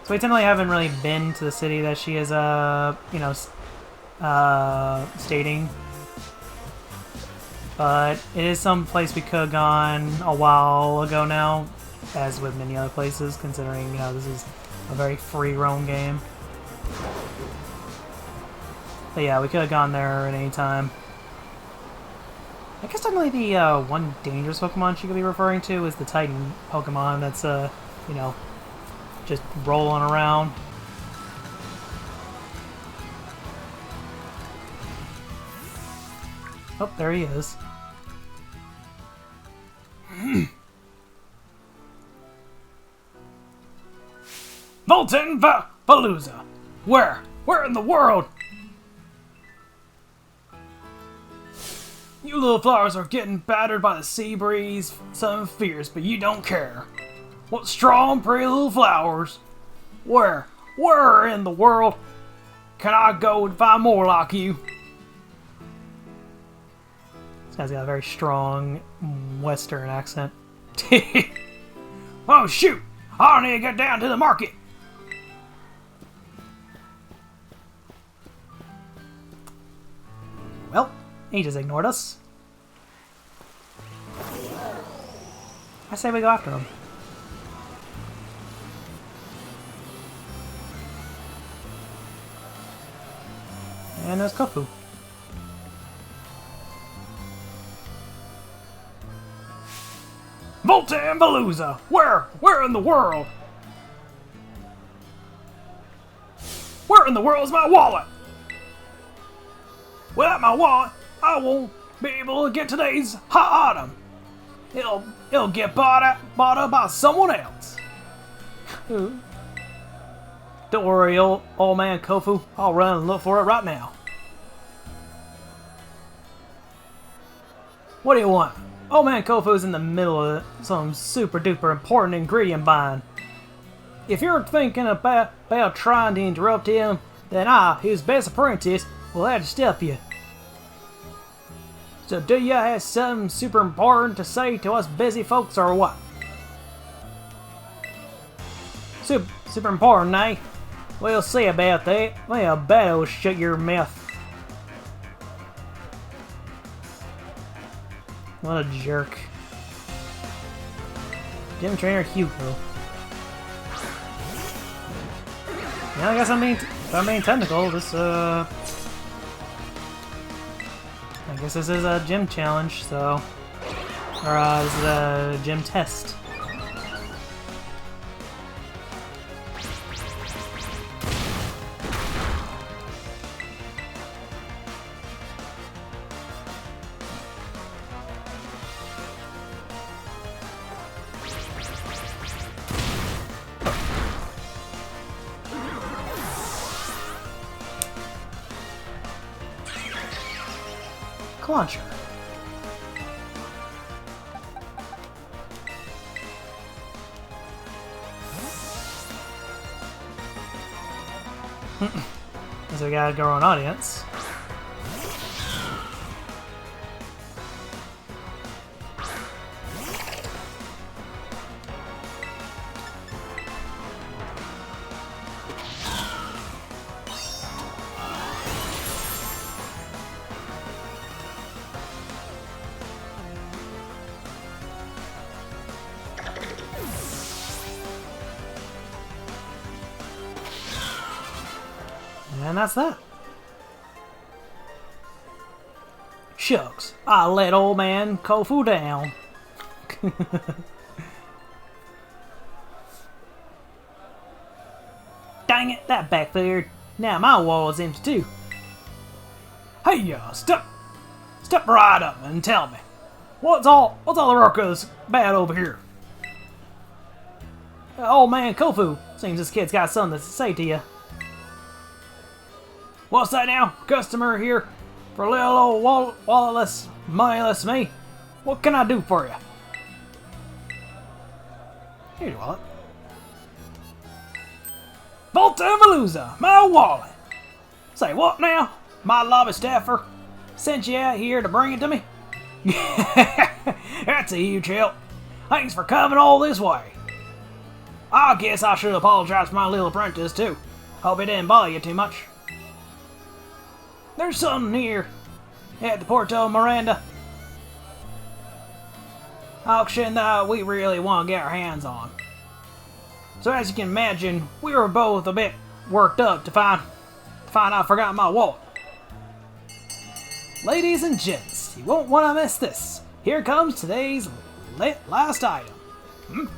So we technically haven't really been to the city that she is, stating. But it is some place we could have gone a while ago now, as with many other places, considering, this is a very free roam game. But yeah, we could have gone there at any time. I guess technically the one dangerous Pokemon she could be referring to is the Titan Pokemon that's, just rolling around. Oh, there he is. Volton Palooza! Where? Where in the world? You little flowers are getting battered by the sea breeze, some fierce, but you don't care. What strong, pretty little flowers? Where in the world can I go and find more like you? This guy's got a very strong Western accent. Oh shoot! I need to get down to the market. Well, he just ignored us. I say we go after him. And there's Kofu. Voltan Palooza! Where in the world? Where in the world is my wallet? Without my wallet, I won't be able to get today's hot item. It'll get bought up by someone else. Don't worry, old man Kofu. I'll run and look for it right now. What do you want? Old man Kofu's in the middle of some super duper important ingredient buying. If you're thinking about trying to interrupt him, then I, his best apprentice, will have to stop you. So do you have something super important to say to us busy folks or what? Super important, eh? We'll see about that. Well, I bet it'll shut your mouth. What a jerk. Gym Trainer Hugo. Yeah, I guess I'm being technical. I guess this is a gym challenge, so... this is a gym test. Launcher. So we gotta go on audience. And that's that. Shucks, I let old man Kofu down. Dang it, that backfired. Now my wall is empty too. Hey, step right up and tell me, what's all the ruckus bad over here? Old man Kofu, seems this kid's got something to say to you. What's that now? Customer here for a little old walletless, moneyless me? What can I do for you? Here's your wallet. Volta my wallet! Say what now? My lobby staffer sent you out here to bring it to me? That's a huge help. Thanks for coming all this way. I guess I should apologize to my little apprentice too. Hope it didn't bother you too much. There's something here at the Porto Miranda auction that we really want to get our hands on. So as you can imagine, we were both a bit worked up to find I forgot my wallet. Ladies and gents, you won't want to miss this. Here comes today's last item.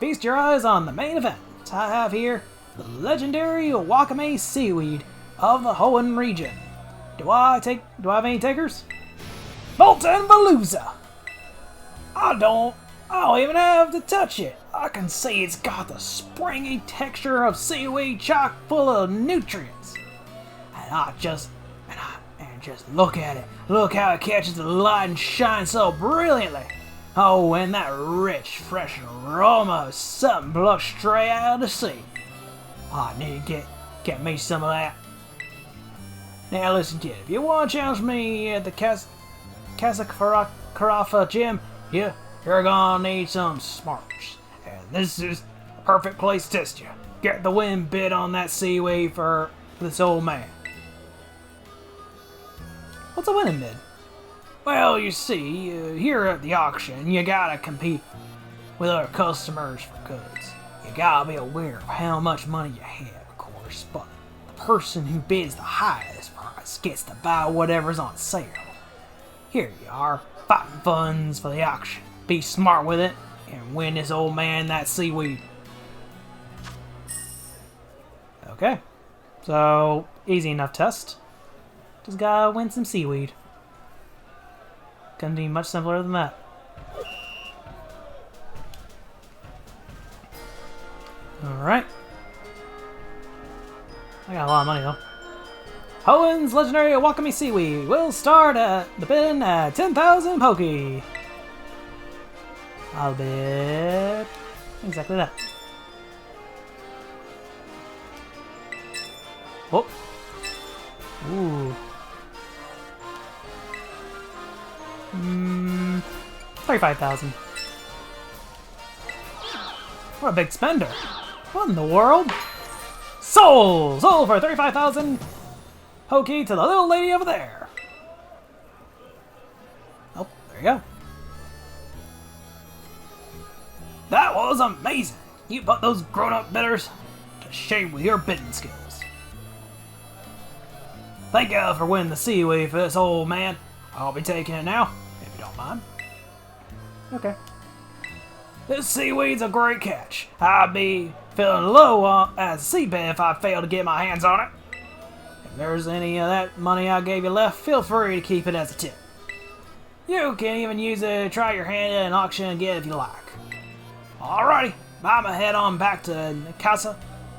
Feast your eyes on the main event. I have here the legendary wakame seaweed of the Hoenn region. Do I have any takers? Molten Veluza! I don't even have to touch it. I can see it's got the springy texture of seaweed chock full of nutrients. And just look at it. Look how it catches the light and shines so brilliantly. Oh, and that rich, fresh aroma of something plucked straight out of the sea. I need to get me some of that. Now listen, kid, if you want to challenge me at the Karafa gym, you're gonna need some smarts. And this is the perfect place to test you. Get the wind bit on that seaweed for this old man. What's a winning bid? Well, you see, here at the auction, you gotta compete with other customers for goods. You gotta be aware of how much money you have, of course, but the person who bids the highest price gets to buy whatever's on sale. Here you are, fighting funds for the auction. Be smart with it, and win this old man that seaweed. Okay, so easy enough test. Just gotta win some seaweed. Couldn't be much simpler than that. Alright. I got a lot of money though. Hoenn's legendary wakame seaweed will start at the bin at 10,000 Poke. I'll bid exactly that. Oh. Ooh. 35,000. What a big spender. What in the world? Sold! Sold for 35,000 Poke to the little lady over there. Oh, there you go. That was amazing. You put those grown-up bidders to shame with your bidding skills. Thank you for winning the seaweed for this old man. I'll be taking it now, if you don't mind. Okay. This seaweed's a great catch. I'd be feeling low as a seabed if I failed to get my hands on it. If there's any of that money I gave you left, feel free to keep it as a tip. You can even use it to try your hand at an auction again if you like. Alrighty, I'ma head on back to the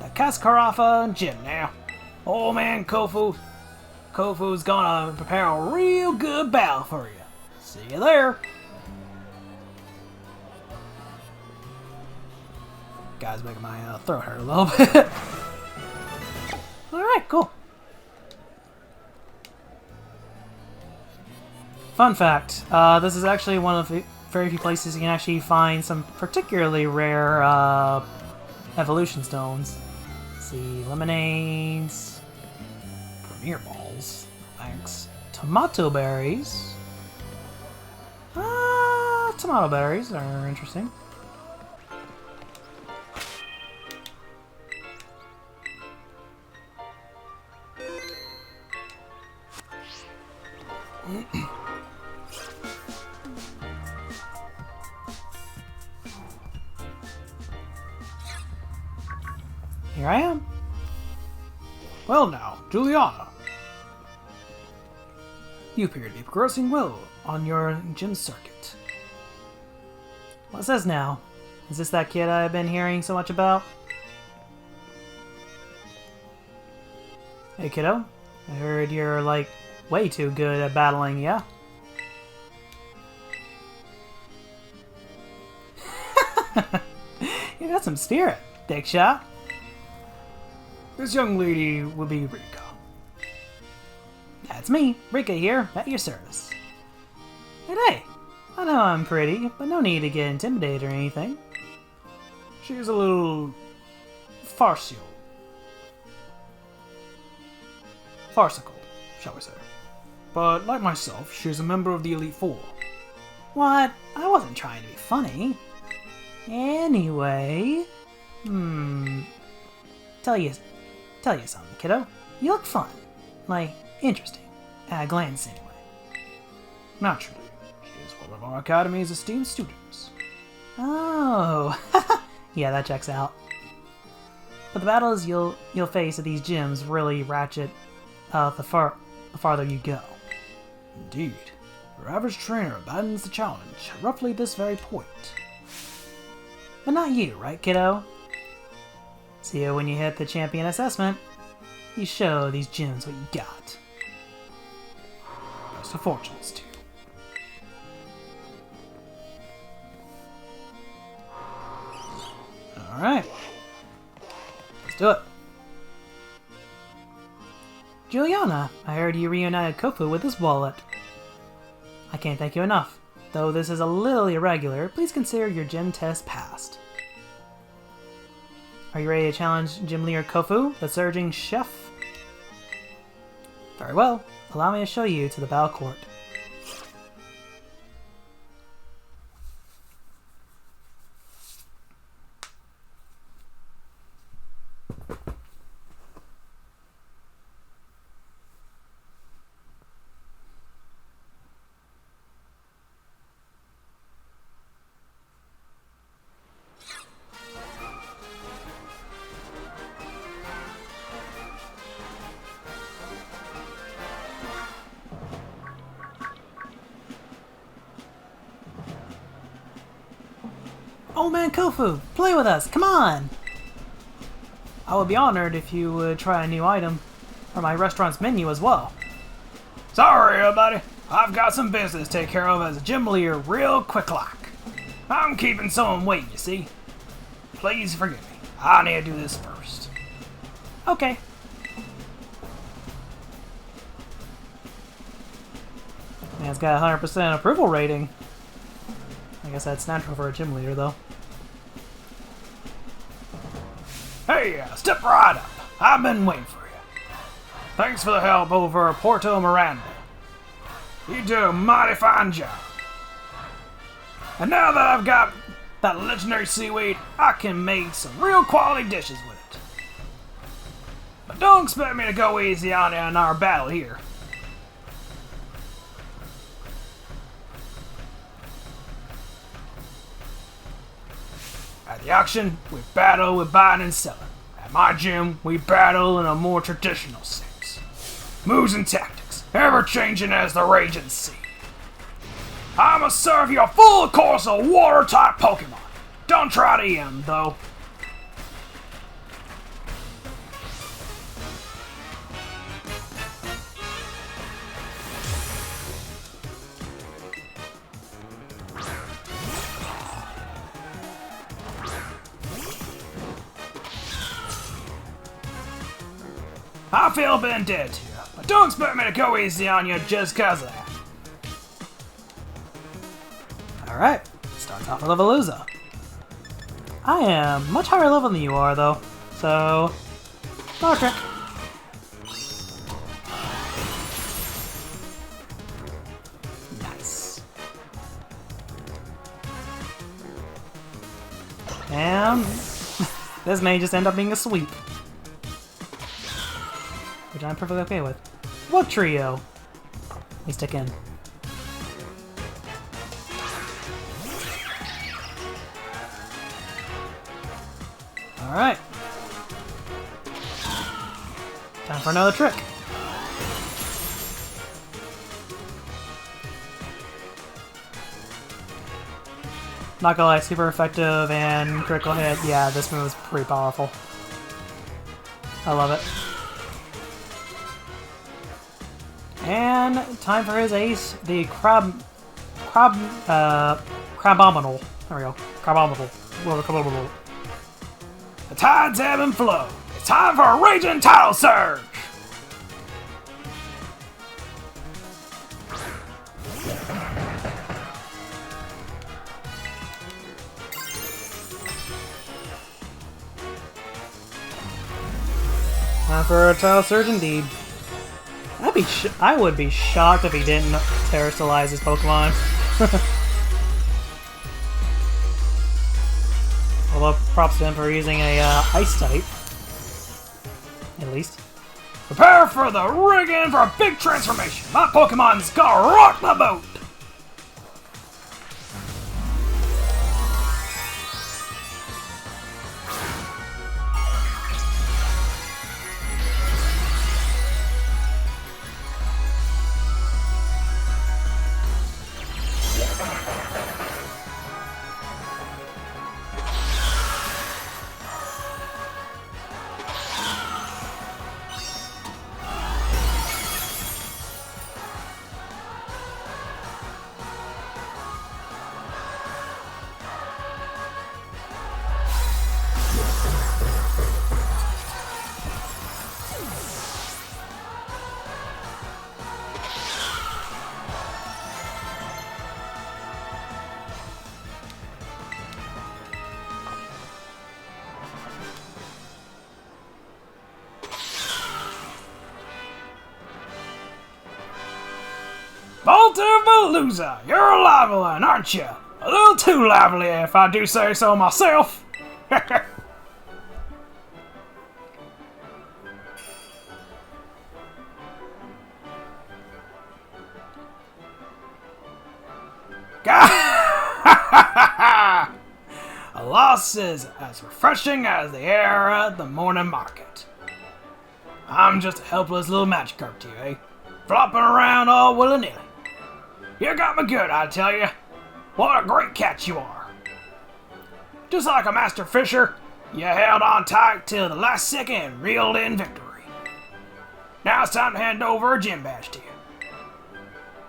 Cascarafa gym now. Old man Kofu's gonna prepare a real good battle for you. See you there. Guys, making my throat hurt a little bit. Alright, cool. Fun fact, this is actually one of the very few places you can actually find some particularly rare evolution stones. Let's see, lemonades, premier balls, thanks, tomato berries. Tomato berries are interesting. Here I am. Well now, Juliana. You appear to be progressing well on your gym circuit. What's this now? Is this that kid I've been hearing so much about? Hey kiddo, I heard you're like way too good at battling, yeah? You got some spirit, big shot. This young lady will be Rika. That's me, Rika here, at your service. And hey, I know I'm pretty, but no need to get intimidated or anything. She is a little farcical, shall we say. But like myself, she is a member of the Elite Four. What? I wasn't trying to be funny. Anyway, tell you something, kiddo. You look fun, like interesting, at a glance anyway. Naturally, she is one of our Academy's esteemed students. Oh, yeah, that checks out. But the battles you'll face at these gyms really ratchet the farther you go. Indeed, your average trainer abandons the challenge at roughly this very point. But not you, right, kiddo? See, when you hit the champion assessment, you show these gyms what you got. Best of fortunes to you. Alright. Let's do it. Juliana, I heard you reunited Kofu with his wallet. I can't thank you enough. Though this is a little irregular, please consider your gym test passed. Are you ready to challenge Gym Leader Kofu, the surging chef? Very well. Allow me to show you to the battle court. Old man Kofu, play with us, come on! I would be honored if you would try a new item from my restaurant's menu as well. Sorry, everybody. I've got some business to take care of as a gym leader real quick like. I'm keeping someone waiting, you see. Please forgive me. I need to do this first. Okay. Man, it's got a 100% approval rating. I guess that's natural for a gym leader, though. Hey, step right up. I've been waiting for you. Thanks for the help over Porto Miranda. You do a mighty fine job. And now that I've got that legendary seaweed, I can make some real quality dishes with it. But don't expect me to go easy on you in our battle here. At the auction, we battle with buying and selling. At my gym, we battle in a more traditional sense. Moves and tactics, ever changing as the raging sea. I'ma serve you a full course of water-type Pokemon. Don't try to eat them, though. I feel been dead to you, but don't expect me to go easy on you just cause of that. Alright, starts off with a Veluza. I am much higher level than you are, though, so not a trick. Nice. And this may just end up being a sweep, which I'm perfectly okay with. What trio? Let me stick in. Alright. Time for another trick. Not gonna lie, super effective and critical hit. Yeah, this move is pretty powerful. I love it. And time for his ace, the Crabominal. There we go. Crabominal. The tides ebb and flow. It's time for a raging tidal surge. Time for a tidal surge indeed. I would be shocked if he didn't terrestrialize his Pokemon. Although props to him for using a ice type. At least. Prepare for the rigging for a big transformation. My Pokemon's gonna rock the boat. Baltimore, you're a lively one, aren't you? A little too lively, if I do say so myself. A loss is as refreshing as the air at the morning market. I'm just a helpless little magic carp to you, eh? Flopping around all willy-nilly. You got me good, I tell you. What a great catch you are. Just like a master fisher, you held on tight till the last second and reeled in victory. Now it's time to hand over a gym badge to you.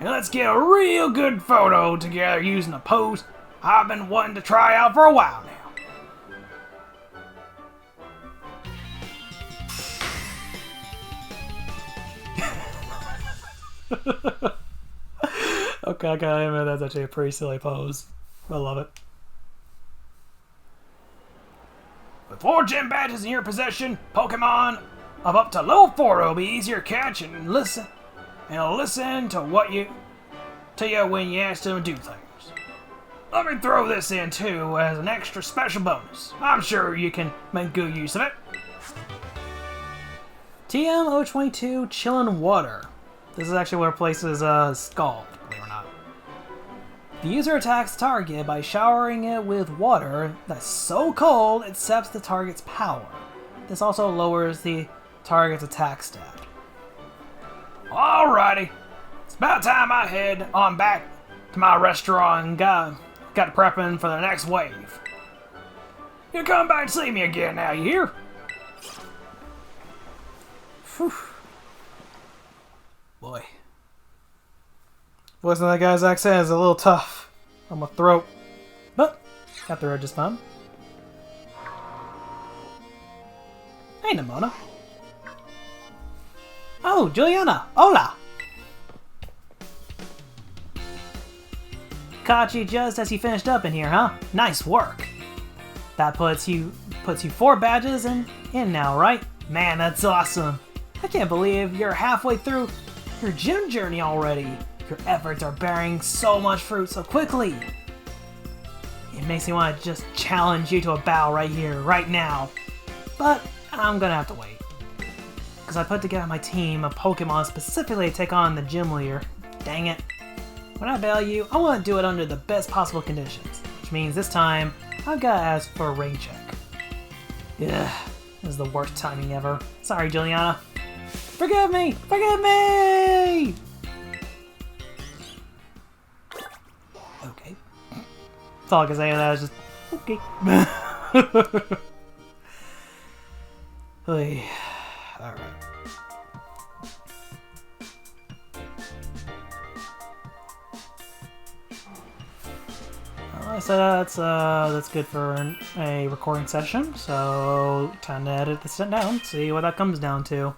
And let's get a real good photo together using a pose I've been wanting to try out for a while now. Okay, I gotta admit that's actually a pretty silly pose. I love it. With 4 gym badges in your possession, Pokemon of up to level 4 will be easier to catch and listen. And it'll listen to you when you ask them to do things. Let me throw this in too as an extra special bonus. I'm sure you can make good use of it. TM022 Chillin' Water. This is actually what replaces Scald, believe it or not. The user attacks the target by showering it with water that's so cold it saps the target's power. This also lowers the target's attack stat. Alrighty. It's about time I head on back to my restaurant and got prepping for the next wave. You come back to see me again now, you hear? Whew. Boy. Voice of that guy's accent is a little tough on my throat. But, got the road just fine. Hey, Nimona. Oh, Juliana. Hola. Caught you just as you finished up in here, huh? Nice work. That puts you 4 badges in now, right? Man, that's awesome. I can't believe you're halfway through your gym journey already. Your efforts are bearing so much fruit so quickly. It makes me want to just challenge you to a battle right here, right now. But I'm gonna have to wait. Because I put together my team of Pokemon specifically to take on the gym leader. Dang it. When I battle you, I want to do it under the best possible conditions. Which means this time, I've got to ask for a rain check. Ugh, this is the worst timing ever. Sorry, Juliana. Forgive me! Forgive me! Okay. That's all I can say to that is just, okay. Alright. So that's good for a recording session. So time to edit this down. See what that comes down to.